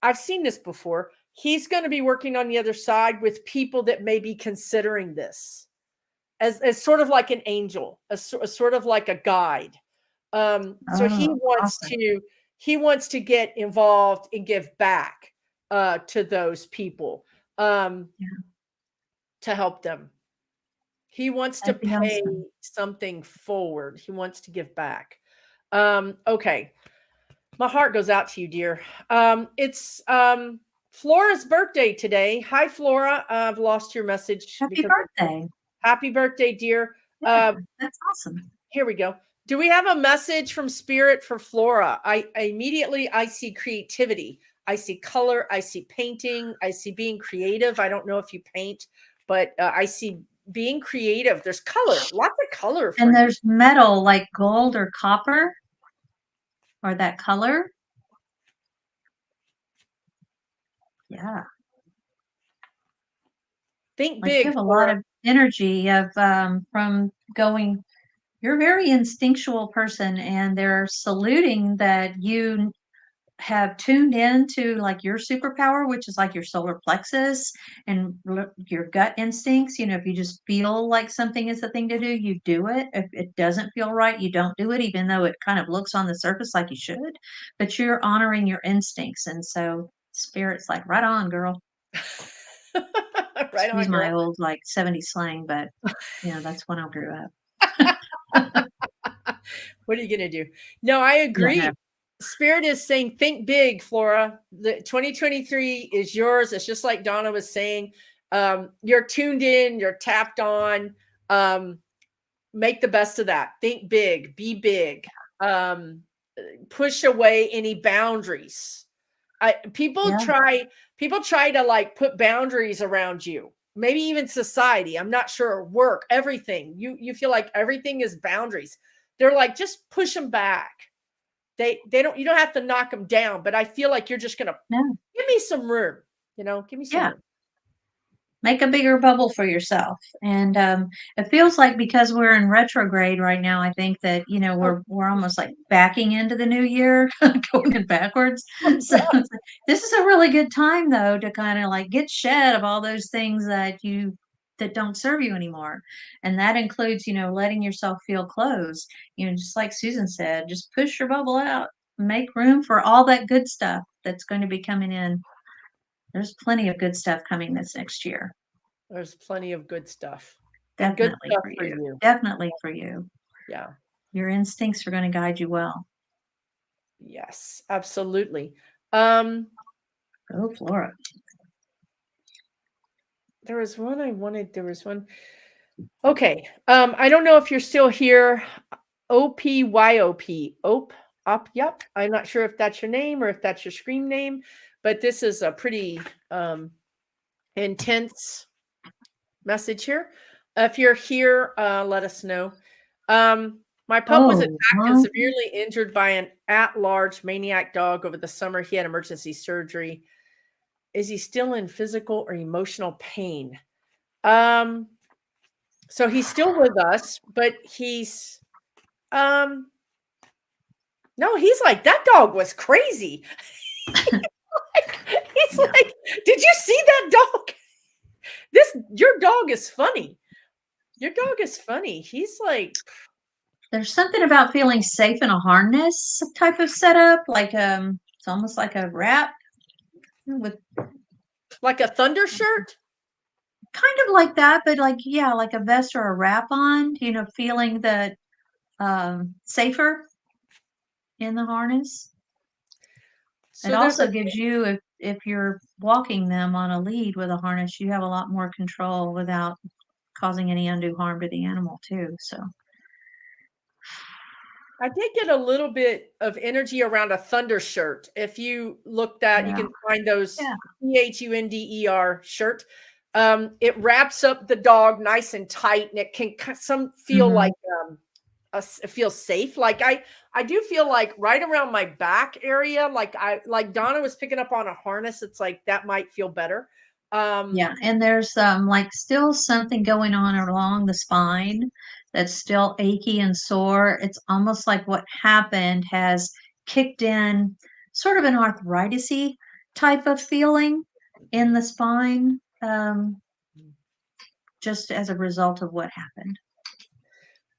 I've seen this before. He's going to be working on the other side with people that may be considering this as sort of like an angel, a sort of like a guide. So he wants to get involved and give back to those people to help them. He wants to pay something forward. He wants to give back. Okay. My heart goes out to you, dear. It's Flora's birthday today. Hi, Flora. I've lost your message. Happy birthday. Happy birthday, dear. Yeah, that's awesome. Here we go. Do we have a message from Spirit for Flora? I immediately see creativity. I see color. I see painting. I see being creative. I don't know if you paint, but I see being creative. There's color, lots of color. And there's metal like gold or copper or that color. Yeah. Think like big. You have a lot of energy of from going. You're a very instinctual person, and they're saluting that you have tuned into like your superpower, which is like your solar plexus and your gut instincts. If you just feel like something is the thing to do, you do it. If it doesn't feel right, you don't do it, even though it kind of looks on the surface like you should, but you're honoring your instincts. And so Spirit's like, right on, girl. Right Excuse on, my old like 70s slang, but that's when I grew up. What are you going to do? No, I agree. Yeah. Spirit is saying, think big, Flora. The 2023 is yours. It's just like Donna was saying. You're tuned in, you're tapped on. Make the best of that. Think big, be big. Push away any boundaries. People try to like put boundaries around you. Maybe even society. I'm not sure. Work, everything. You feel like everything is boundaries. They're like, just push them back. You don't have to knock them down, but I feel like you're just going to give me some room, give me some room. Make a bigger bubble for yourself. And it feels like because we're in retrograde right now, I think that, we're almost like backing into the new year, going backwards. So this is a really good time though, to kind of like get shed of all those things that don't serve you anymore. And that includes, letting yourself feel closed, just like Susan said, just push your bubble out, make room for all that good stuff that's going to be coming in. There's plenty of good stuff coming this next year. There's plenty of good stuff. Definitely good for stuff you. Definitely for you. Yeah. Your instincts are going to guide you well. Yes, absolutely. Oh, Flora. There was one. Okay. I don't know if you're still here. OPYOP. Op. Yep. I'm not sure if that's your name or if that's your screen name, but this is a pretty intense message here. If you're here, let us know. My pup was Oh, attacked and well, severely injured by an at-large maniac dog over the summer. He had emergency surgery. Is he still in physical or emotional pain? Um, so he's still with us, but he's no, he's like, that dog was crazy. He's yeah. like, did you see that dog? Your dog is funny. Your dog is funny. He's like, There's something about feeling safe in a harness type of setup, like it's almost like a wrap with like a thunder shirt. kind of like that, but like yeah, like a vest or a wrap on, feeling that safer in the harness. It So there's a also gives you, if you're walking them on a lead with a harness, you have a lot more control without causing any undue harm to the animal too. So I did get a little bit of energy around a thunder shirt. If you look that, you yeah, can find those yeah. Thunder shirt. It wraps up the dog nice and tight, and it can some feel Hmm. like it feels safe. Like I do feel like right around my back area, like Donna was picking up on a harness. It's like that might feel better. Yeah, and there's like still something going on along the spine that's still achy and sore. It's almost like what happened has kicked in sort of an arthritis-y type of feeling in the spine, just as a result of what happened.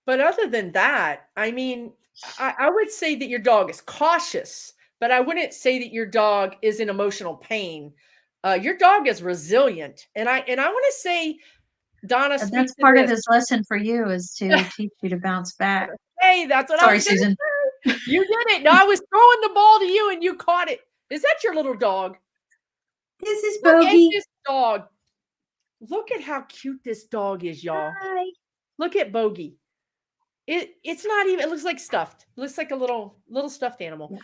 But other than that, I mean, I would say that your dog is cautious, but I wouldn't say that your dog is in emotional pain. Your dog is resilient, and I want to say, Donna, And speak that's to part of this. his lesson for you, is to teach you to bounce back. Hey, that's what I Sorry, was going to Susan. say. You did it. No, I was throwing the ball to you, and you caught it. Is that your little dog? This is Look at Bogey. this dog. Look at how cute this dog is, y'all. Hi. Look at Bogey. It's not even. It looks like stuffed. It looks like a little stuffed animal. Yeah.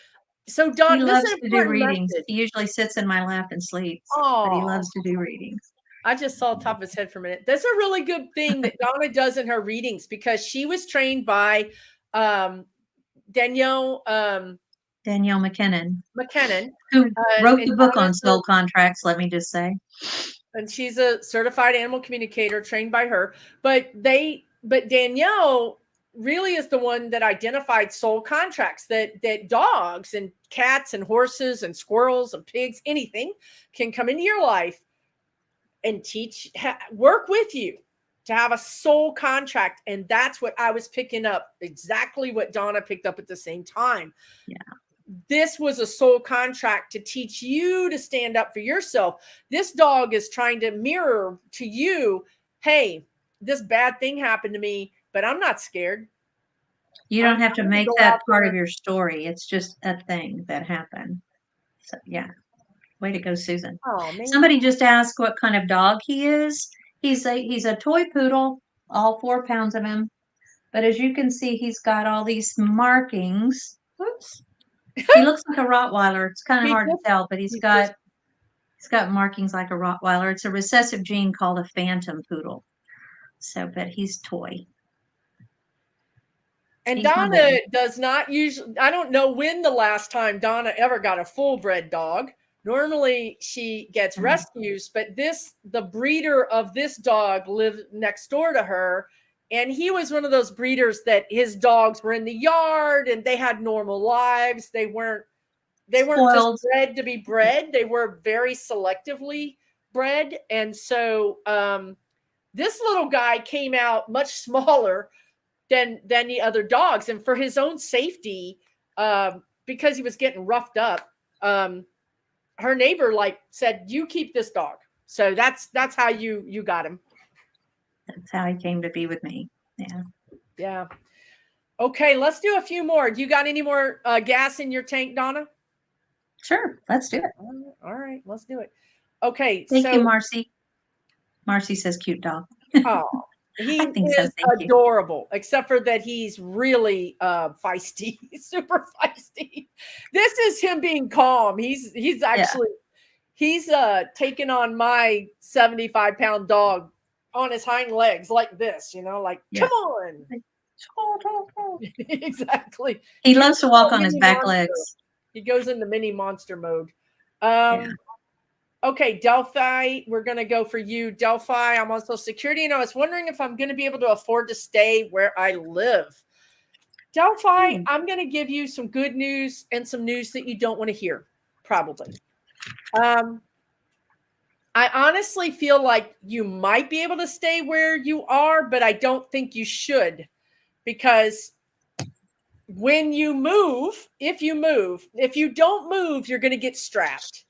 So, He Don, this is loves an to do important readings. message. He usually sits in my lap and sleeps, but he Oh, loves to do readings. I just saw the top of his head for a minute. That's a really good thing that Donna does in her readings, because she was trained by um, Danielle Danielle McKinnon, McKinnon, who wrote and the book on Donna's soul contracts, let me just say. and she's a certified animal communicator trained by her. But Danielle really is the one that identified soul contracts, that dogs and cats and horses and squirrels and pigs, anything, can come into your life and work with you to have a soul contract. And that's what I was picking up, exactly what Donna picked up at the same time. Yeah. This was a soul contract to teach you to stand up for yourself. This dog is trying to mirror to you, hey, this bad thing happened to me, but I'm not scared. You I'm don't have to going to make go that out part there. of your story. It's just a thing that happened. So, yeah. Way to go, Susan. Oh, man. Somebody just asked what kind of dog he is. He's a toy poodle, all 4 pounds of him. But as you can see, he's got all these markings. Whoops. He looks like a Rottweiler. It's kind of He hard to just, tell, but he's he just, got markings like a Rottweiler. It's a recessive gene called a phantom poodle. So, but he's toy. and He's my Donna boy. does not usually, I don't know when the last time Donna ever got a full bred dog. Normally she gets rescues, but the breeder of this dog lived next door to her. And he was one of those breeders that his dogs were in the yard and they had normal lives. They weren't just Spoiled. bred to be bred. They were very selectively bred. And so this little guy came out much smaller than the other dogs. And for his own safety, because he was getting roughed up, her neighbor said, "You keep this dog." So that's how you got him. That's how he came to be with me. Yeah. Yeah. Okay, let's do a few more. Do you got any more gas in your tank, Donna? Sure. Let's do it. All right, let's do it. Okay. Thank you, So, Marcy. Marcy says cute dog. oh, he I think so. is Thank you. adorable, except for that he's really feisty, super feisty. This is him being calm. He's actually he's taking on my 75-pound dog on his hind legs like this, like, Yeah. come on. Exactly. He loves to walk a on his mini back monster. legs. He goes into mini monster mode. Yeah. Okay, Delphi, we're going to go for you. Delphi, I'm on Social Security, and I was wondering if I'm going to be able to afford to stay where I live. Delphi, I'm going to give you some good news and some news that you don't want to hear, probably. I honestly feel like you might be able to stay where you are, but I don't think you should, because when you move, if you don't move, you're going to get strapped.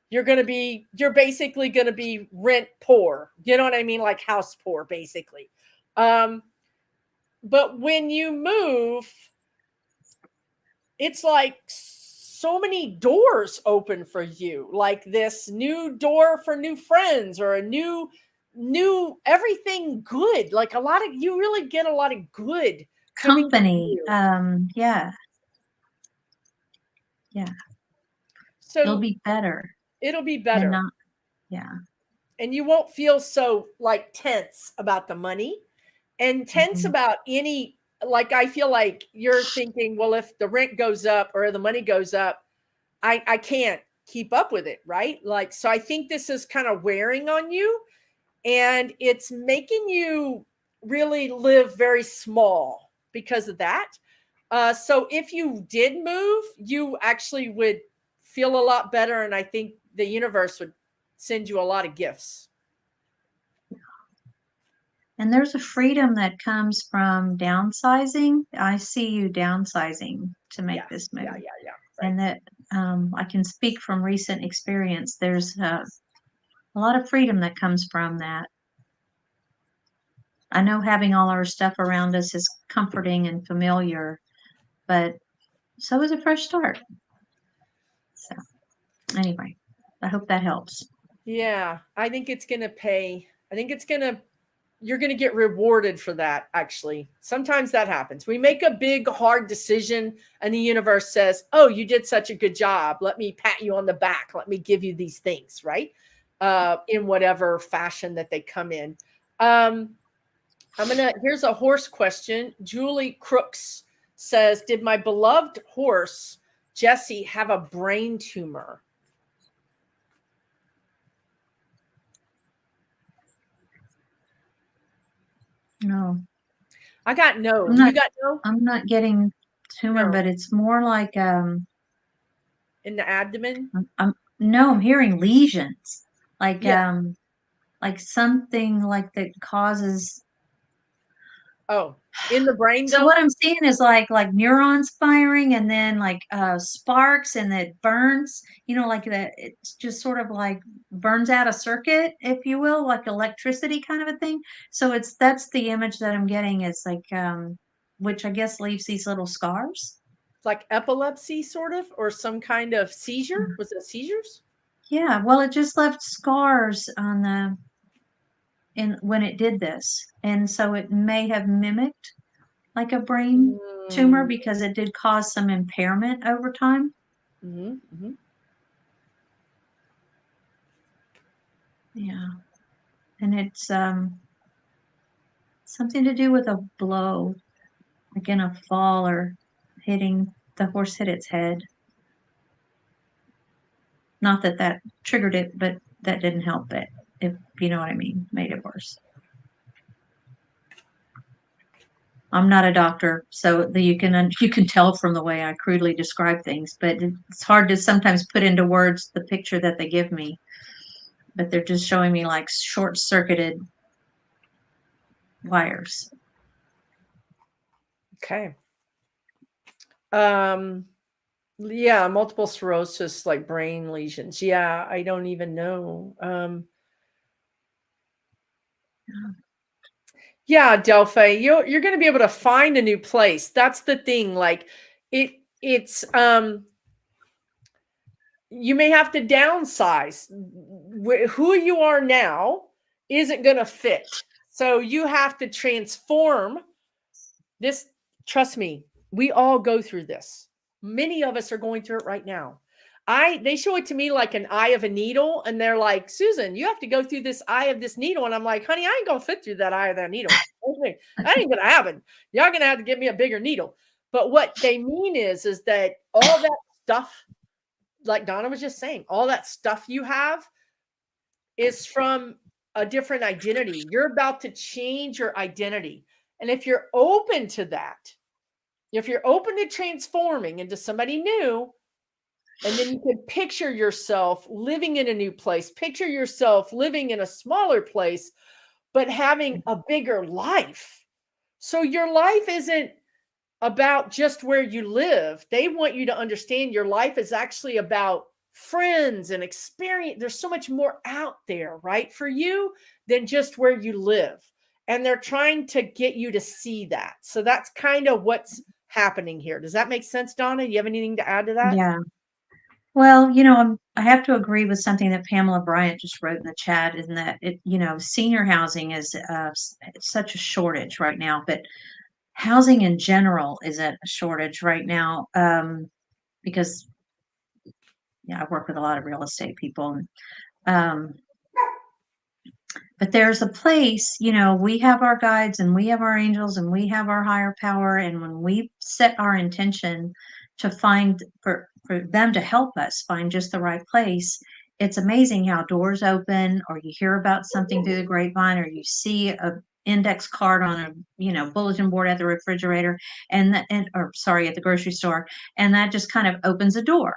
You're basically going to be rent poor. You know what I mean? Like house poor, basically. But when you move, it's like so many doors open for you, like this new door for new friends or a new everything good. Like you really get a lot of good Company. Yeah. So it'll be better. It'll be better. Not, yeah. And you won't feel so like tense about the money and tense about any, like, I feel like you're thinking, well, if the rent goes up or the money goes up, I can't keep up with it. Right. Like, so I think this is kind of wearing on you, and it's making you really live very small because of that. So if you did move, you actually would feel a lot better. And I think the universe would send you a lot of gifts. And there's a freedom that comes from downsizing. I see you downsizing to make this move. Yeah. Right. And that I can speak from recent experience. There's a lot of freedom that comes from that. I know having all our stuff around us is comforting and familiar, but so is a fresh start. So anyway, I hope that helps. Yeah, I think it's going to pay. I think you're going to get rewarded for that. Actually, sometimes that happens. We make a big, hard decision and the universe says, oh, you did such a good job. Let me pat you on the back. Let me give you these things, right? In whatever fashion that they come in. Here's a horse question. Julie Crooks says, did my beloved horse, Jesse, have a brain tumor? No. I got no. You got no? I'm not getting tumor, but it's more like in the abdomen. I'm hearing lesions. Like like something like that causes. Oh, in the brain. So what I'm seeing is like neurons firing and then like sparks, and it burns, like that. It's just sort of like burns out a circuit, if you will, like electricity kind of a thing. So that's the image that I'm getting. Is like which I guess leaves these little scars. Like epilepsy, sort of, or some kind of seizure. Was it seizures? Yeah, well, it just left scars on when it did this, and so it may have mimicked like a brain tumor because it did cause some impairment over time. Yeah, and it's something to do with a blow, like in a fall or the horse hit its head. Not that triggered it, but that didn't help it, if you know what I mean, made it worse. I'm not a doctor, so you can tell from the way I crudely describe things, but it's hard to sometimes put into words the picture that they give me. But they're just showing me like short-circuited wires. Okay. Yeah, multiple sclerosis, like brain lesions. Yeah, I don't even know. Yeah, Delphi, you're going to be able to find a new place. That's the thing. Like it's you may have to downsize. Who you are now isn't going to fit. So you have to transform this. Trust me, we all go through this. Many of us are going through it right now. They show it to me like an eye of a needle, and they're like, Susan, you have to go through this eye of this needle. And I'm like, honey, I ain't going to fit through that eye of that needle. That ain't gonna happen. Y'all gonna have to give me a bigger needle. But what they mean is that all that stuff, like Donna was just saying, all that stuff you have is from a different identity. You're about to change your identity. And if you're open to that, if you're open to transforming into somebody new, and then you can picture yourself living in a new place, picture yourself living in a smaller place, but having a bigger life. So your life isn't about just where you live. They want you to understand your life is actually about friends and experience. There's so much more out there, right, for you than just where you live. And they're trying to get you to see that. So that's kind of what's happening here. Does that make sense, Donna? You have anything to add to that? Yeah. Well, I have to agree with something that Pamela Bryant just wrote in the chat, is that senior housing is such a shortage right now, but housing in general is at a shortage right now, because I work with a lot of real estate people. Um, but there's a place, we have our guides and we have our angels and we have our higher power. And when we set our intention to find for them to help us find just the right place, it's amazing how doors open, or you hear about something through the grapevine, or you see a index card on a bulletin board at the refrigerator, at the grocery store, and that just kind of opens a door,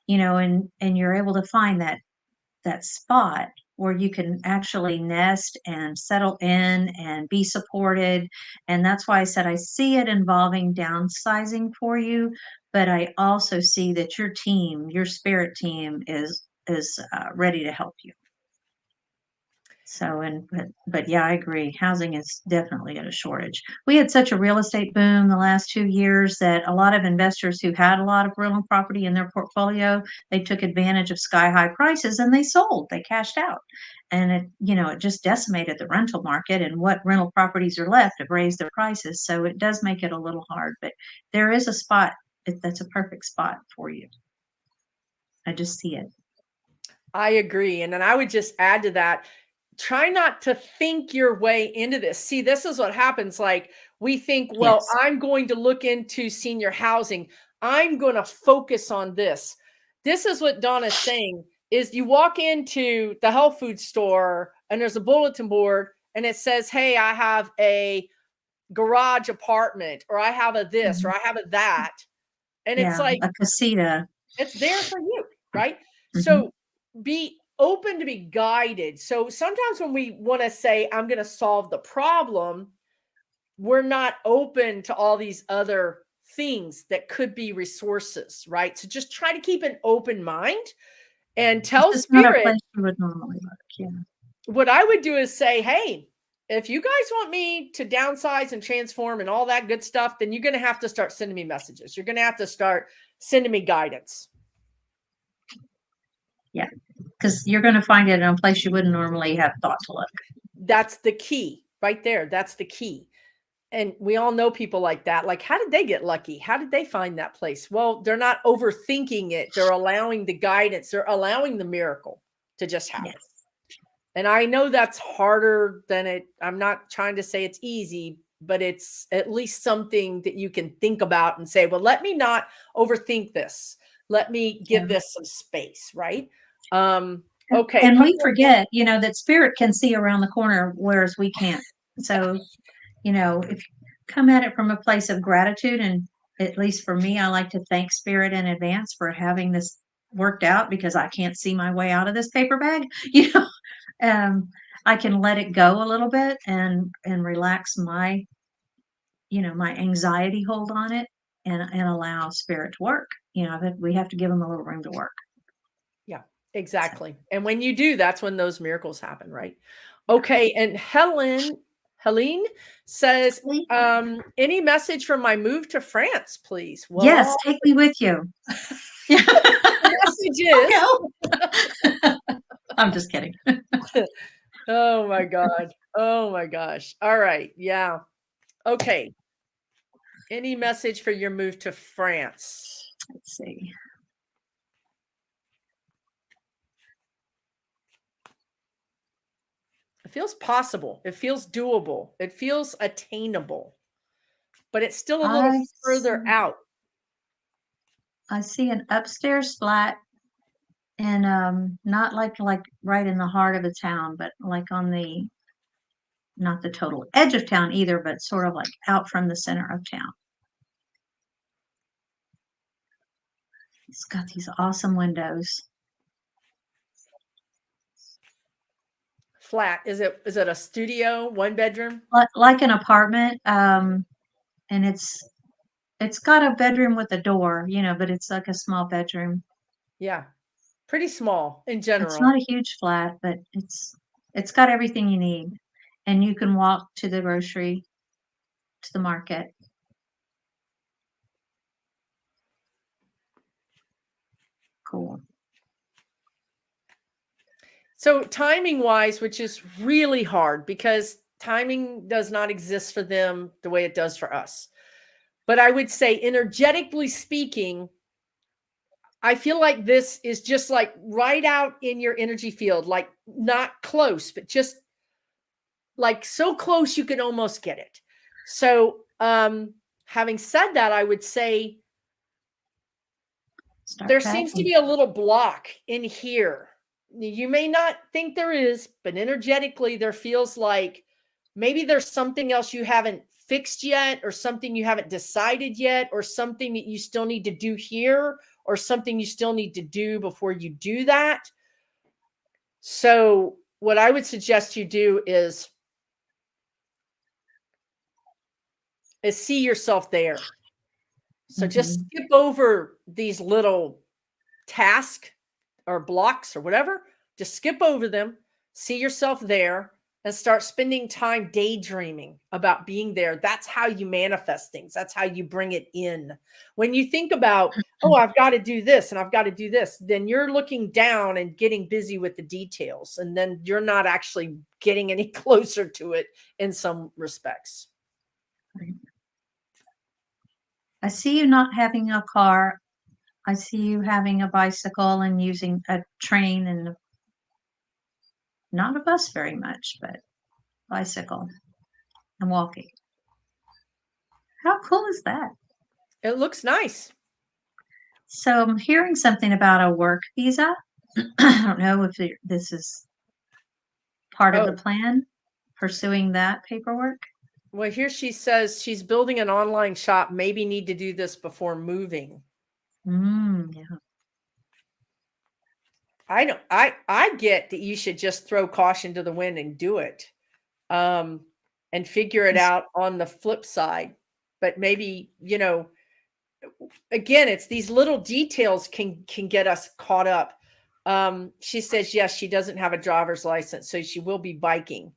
and you're able to find that spot where you can actually nest and settle in and be supported. And that's why I said I see it involving downsizing for you, but I also see that your spirit team is ready to help you. So, but yeah, I agree. Housing is definitely at a shortage. We had such a real estate boom the last 2 years that a lot of investors who had a lot of rental property in their portfolio, they took advantage of sky high prices and they sold, they cashed out. And it just decimated the rental market, and what rental properties are left have raised their prices. So it does make it a little hard, but there is a spot that's a perfect spot for you. I just see it. I agree. And then I would just add to that, try not to think your way into this. See, this is what happens. Like, we think, well, Yes. I'm going to look into senior housing. I'm going to focus on this. This is what Donna's saying, is you walk into the health food store and there's a bulletin board and it says, hey, I have a garage apartment, or I have a this, or I have a that. And it's Yeah, like, a casita. it's there for you, right? Mhm. So be open to be guided. So sometimes when we want to say, I'm going to solve the problem, we're not open to all these other things that could be resources, right? So just try to keep an open mind and It's tell just not a spirit. place you would normally look. Yeah. What I would do is say, hey, if you guys want me to downsize and transform and all that good stuff, then you're going to have to start sending me messages. You're going to have to start sending me guidance. Yeah. Because you're going to find it in a place you wouldn't normally have thought to look. That's the key right there. That's the key. And we all know people like that. Like, how did they get lucky? How did they find that place? Well, they're not overthinking it. They're allowing the guidance. They're allowing the miracle to just happen. Yes. And I know that's harder than it. I'm not trying to say it's easy, but it's at least something that you can think about and say, well, let me not overthink this. Let me give this some space, right? Okay. And we forget, that spirit can see around the corner, whereas we can't. So, if you come at it from a place of gratitude, and at least for me, I like to thank spirit in advance for having this worked out, because I can't see my way out of this paper bag, I can let it go a little bit and relax my anxiety hold on it, and allow spirit to work. That we have to give them a little room to work. Yeah, exactly. And when you do, that's when those miracles happen, right? Okay. And Helene says, any message from my move to France, please? Well, Yes, take me with you. Messages. I'm just kidding. Oh my God. Oh my gosh. All right. Yeah. Okay. Any message for your move to France? Let's see. It feels possible. It feels doable. It feels attainable, but it's still a little further out. I see an upstairs flat and not like right in the heart of the town, but like on the not the total edge of town either, but sort of like out from the center of town. It's got these awesome windows. Flat. Is it a studio, 1 bedroom? Like an apartment, and it's got a bedroom with a door, but it's like a small bedroom. Yeah. Pretty small in It's general. not a huge flat, but it's got everything you need. And you can walk to the grocery, to the market. Cool. So timing wise, which is really hard because timing does not exist for them the way it does for us. But I would say energetically speaking, I feel like this is just like right out in your energy field, like not close, but just like so close you can almost get it. So having said that, I would say there seems to be a little block in here. You may not think there is, but energetically there feels like maybe there's something else you haven't fixed yet, or something you haven't decided yet, or something that you still need to do here, or something you still need to do before you do that. So what I would suggest you do is see yourself there. So just skip over these little tasks or blocks or whatever. Just skip over them, see yourself there, and start spending time daydreaming about being there. That's how you manifest things. That's how you bring it in. When you think about, oh, I've got to do this and I've got to do this, then you're looking down and getting busy with the details. And then you're not actually getting any closer to it in some respects. I see you not having a car. I see you having a bicycle and using a train and not a bus very much, but bicycle and walking. How cool is that? It looks nice. So I'm hearing something about a work visa. I don't know if this is part of the plan, pursuing that paperwork. Well, here she says she's building an online shop, maybe need to do this before moving. Yeah. I get that you should just throw caution to the wind and do it. And figure it out on the flip side. But maybe, again, it's these little details can get us caught up. She says, yes, she doesn't have a driver's license, so she will be biking.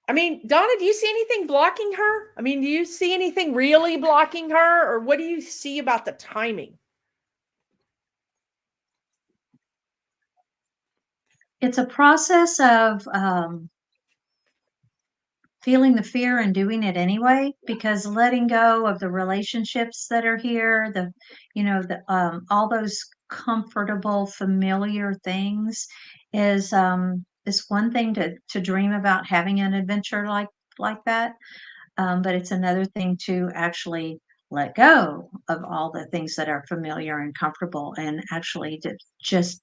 I mean, Donna, do you see anything blocking her? I mean, do you see anything really blocking her, or what do you see about the timing? It's a process of feeling the fear and doing it anyway, because letting go of the relationships that are here, all those comfortable, familiar things is one thing to dream about having an adventure like that. But it's another thing to actually let go of all the things that are familiar and comfortable and actually to just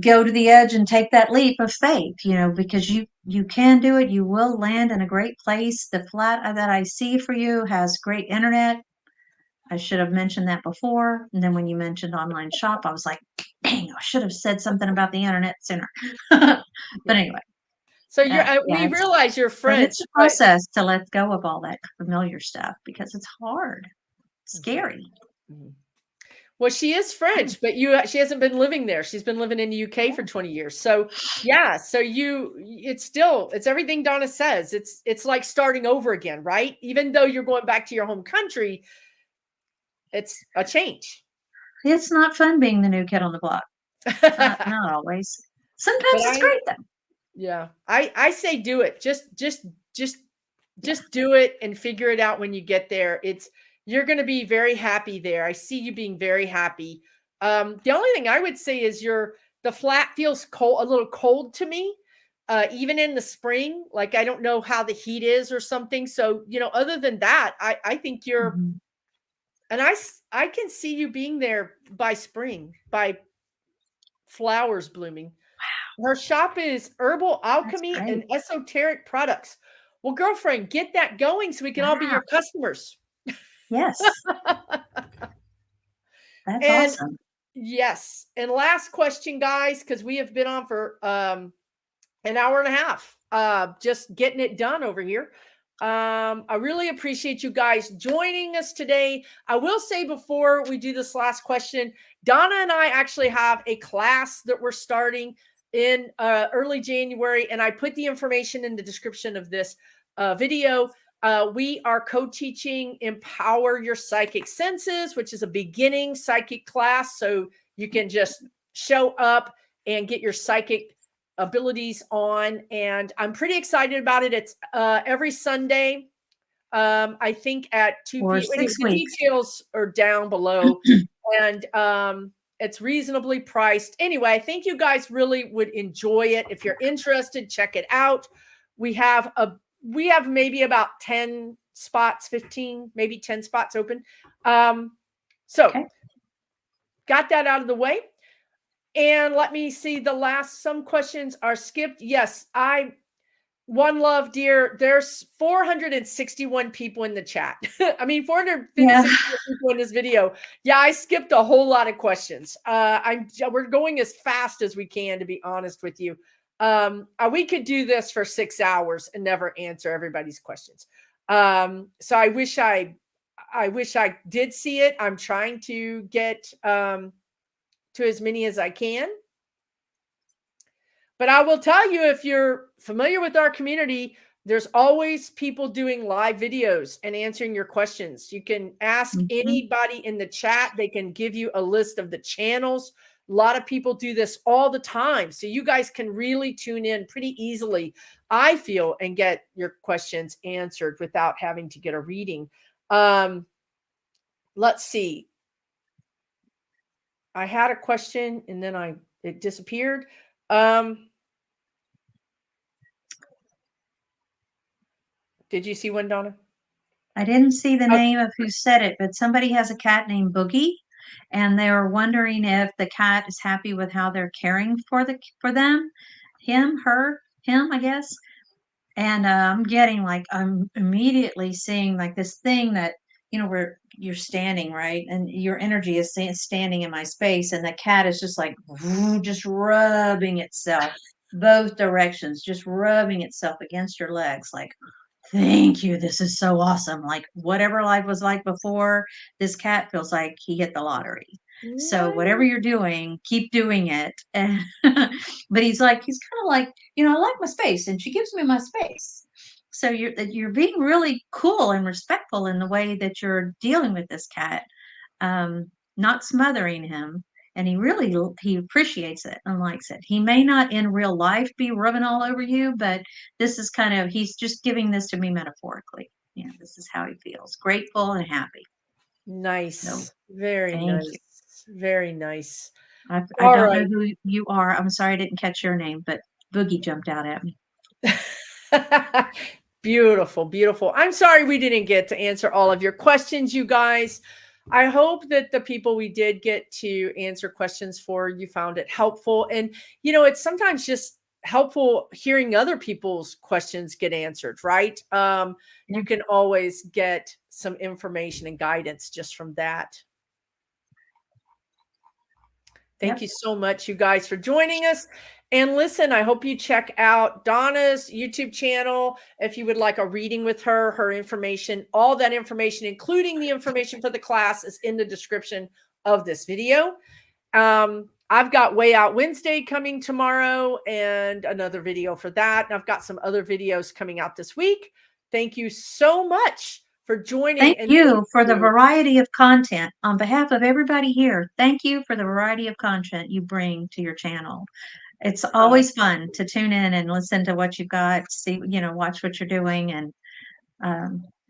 go to the edge and take that leap of faith, because you can do it. You will land in a great place. The flat that I see for you has great internet. I should have mentioned that before. And then when you mentioned online shop, I was like, dang, I should have said something about the internet sooner. But anyway. So we realize you're French. It's a process to let go of all that familiar stuff because it's hard, scary. Well, she is French, but she hasn't been living there. She's been living in the UK for 20 years. So yeah, it's everything Donna says. It's like starting over again, right? Even though you're going back to your home country, it's a change. It's not fun being the new kid on the block. Not always. Sometimes it's great though. Yeah. I say do it. Just do it and figure it out when you get there. You're going to be very happy there. I see you being very happy. The only thing I would say is the flat feels cold, a little cold to me. Even in the spring, like I don't know how the heat is or something. So, other than that, I think you're, Mhm. and I can see you being there by spring, by flowers blooming. Her shop is herbal That's alchemy and great. esoteric products. Well, girlfriend, get that going so we can all be Wow. your customers. Yes. That's And awesome. yes, and last question, guys, because we have been on for an hour and a half, just getting it done over here. I really appreciate you guys joining us today. I will say before we do this last question, Donna and I actually have a class that we're starting in early January, and I put the information in the description of this video. We are co-teaching Empower Your Psychic Senses, which is a beginning psychic class. So you can just show up and get your psychic abilities on. And I'm pretty excited about it. It's every Sunday. I think at 2 For p.m. Anyway, 6 the weeks. details are down below. And it's reasonably priced. Anyway, I think you guys really would enjoy it. If you're interested, check it out. We have maybe about 10 spots, 15, maybe 10 spots open. So Okay. got that out of the way. And let me see some questions are skipped. Yes, one love, dear. There's 461 people in the chat. I mean, 461 Yeah. people in this video. Yeah, I skipped a whole lot of questions. We're going as fast as we can, to be honest with you. We could do this for 6 hours and never answer everybody's questions. So I wish I did see it. I'm trying to get to as many as I can. But I will tell you, if you're familiar with our community, there's always people doing live videos and answering your questions. You can ask anybody in the chat. They can give you a list of the channels. A lot of people do this all the time. So you guys can really tune in pretty easily, I feel, and get your questions answered without having to get a reading. Let's see. I had a question and then it disappeared. Did you see one, Donna? I didn't see the name of who said it, but somebody has a cat named Boogie, and they were wondering if the cat is happy with how they're caring for them, him, her, him, I guess. And I'm immediately seeing like this thing that, where you're standing, right? And your energy is standing in my space. And the cat is just like, just rubbing itself both directions, just rubbing itself against your legs. Like, thank you. This is so awesome. Like, whatever life was like before, this cat feels like he hit the lottery. So whatever you're doing, keep doing it. But he's kind of like, I like my space, and she gives me my space. So you're being really cool and respectful in the way that you're dealing with this cat, not smothering him. And he appreciates it and likes it. He may not in real life be rubbing all over you, but this is he's just giving this to me metaphorically. This is how he feels, grateful and happy. Nice. So, very nice. you. Very nice. I don't know who you are. I'm sorry I didn't catch your name, but Boogie jumped out at me. Beautiful, beautiful. I'm sorry we didn't get to answer all of your questions, you guys. I hope that the people we did get to answer questions for, you found it helpful. And, it's sometimes just helpful hearing other people's questions get answered, right? You can always get some information and guidance just from that. Thank you so much, you guys, for joining us. And listen, I hope you check out Donna's YouTube channel. If you would like a reading with her information, all that information, including the information for the class, is in the description of this video. I've got Way Out Wednesday coming tomorrow and another video for that. And I've got some other videos coming out this week. Thank you so much for joining. Thank you for the variety of content. On behalf of everybody here, thank you for the variety of content you bring to your channel. It's always fun to tune in and listen to what you've got, see, watch what you're doing. And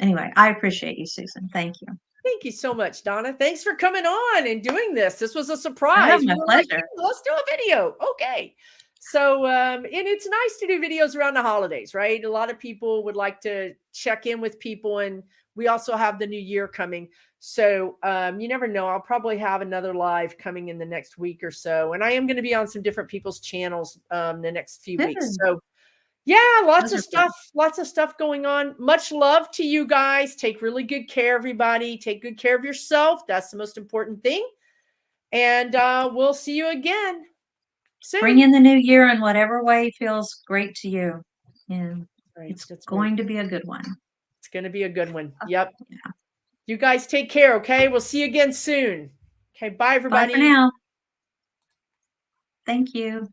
anyway, I appreciate you, Susan. Thank you. Thank you so much, Donna. Thanks for coming on and doing this. This was a Oh, surprise. my We were like, pleasure. "Yeah, let's do a video." Okay. So, and it's nice to do videos around the holidays, right? A lot of people would like to check in with people, and we also have the new year coming. So, you never know. I'll probably have another live coming in the next week or so. And I am going to be on some different people's channels the next few weeks. Good. So, yeah, Wonderful. lots of stuff going on. Much love to you guys. Take really good care, everybody. Take good care of yourself. That's the most important thing. And we'll see you again Bring soon. in the new year in whatever way feels great to you. Yeah. Right, It's that's right. going to be a good one. It's going to be a good one. Oh, Yep. yeah. You guys take care, okay? We'll see you again soon. Okay, bye, Bye for everybody. now. Thank you.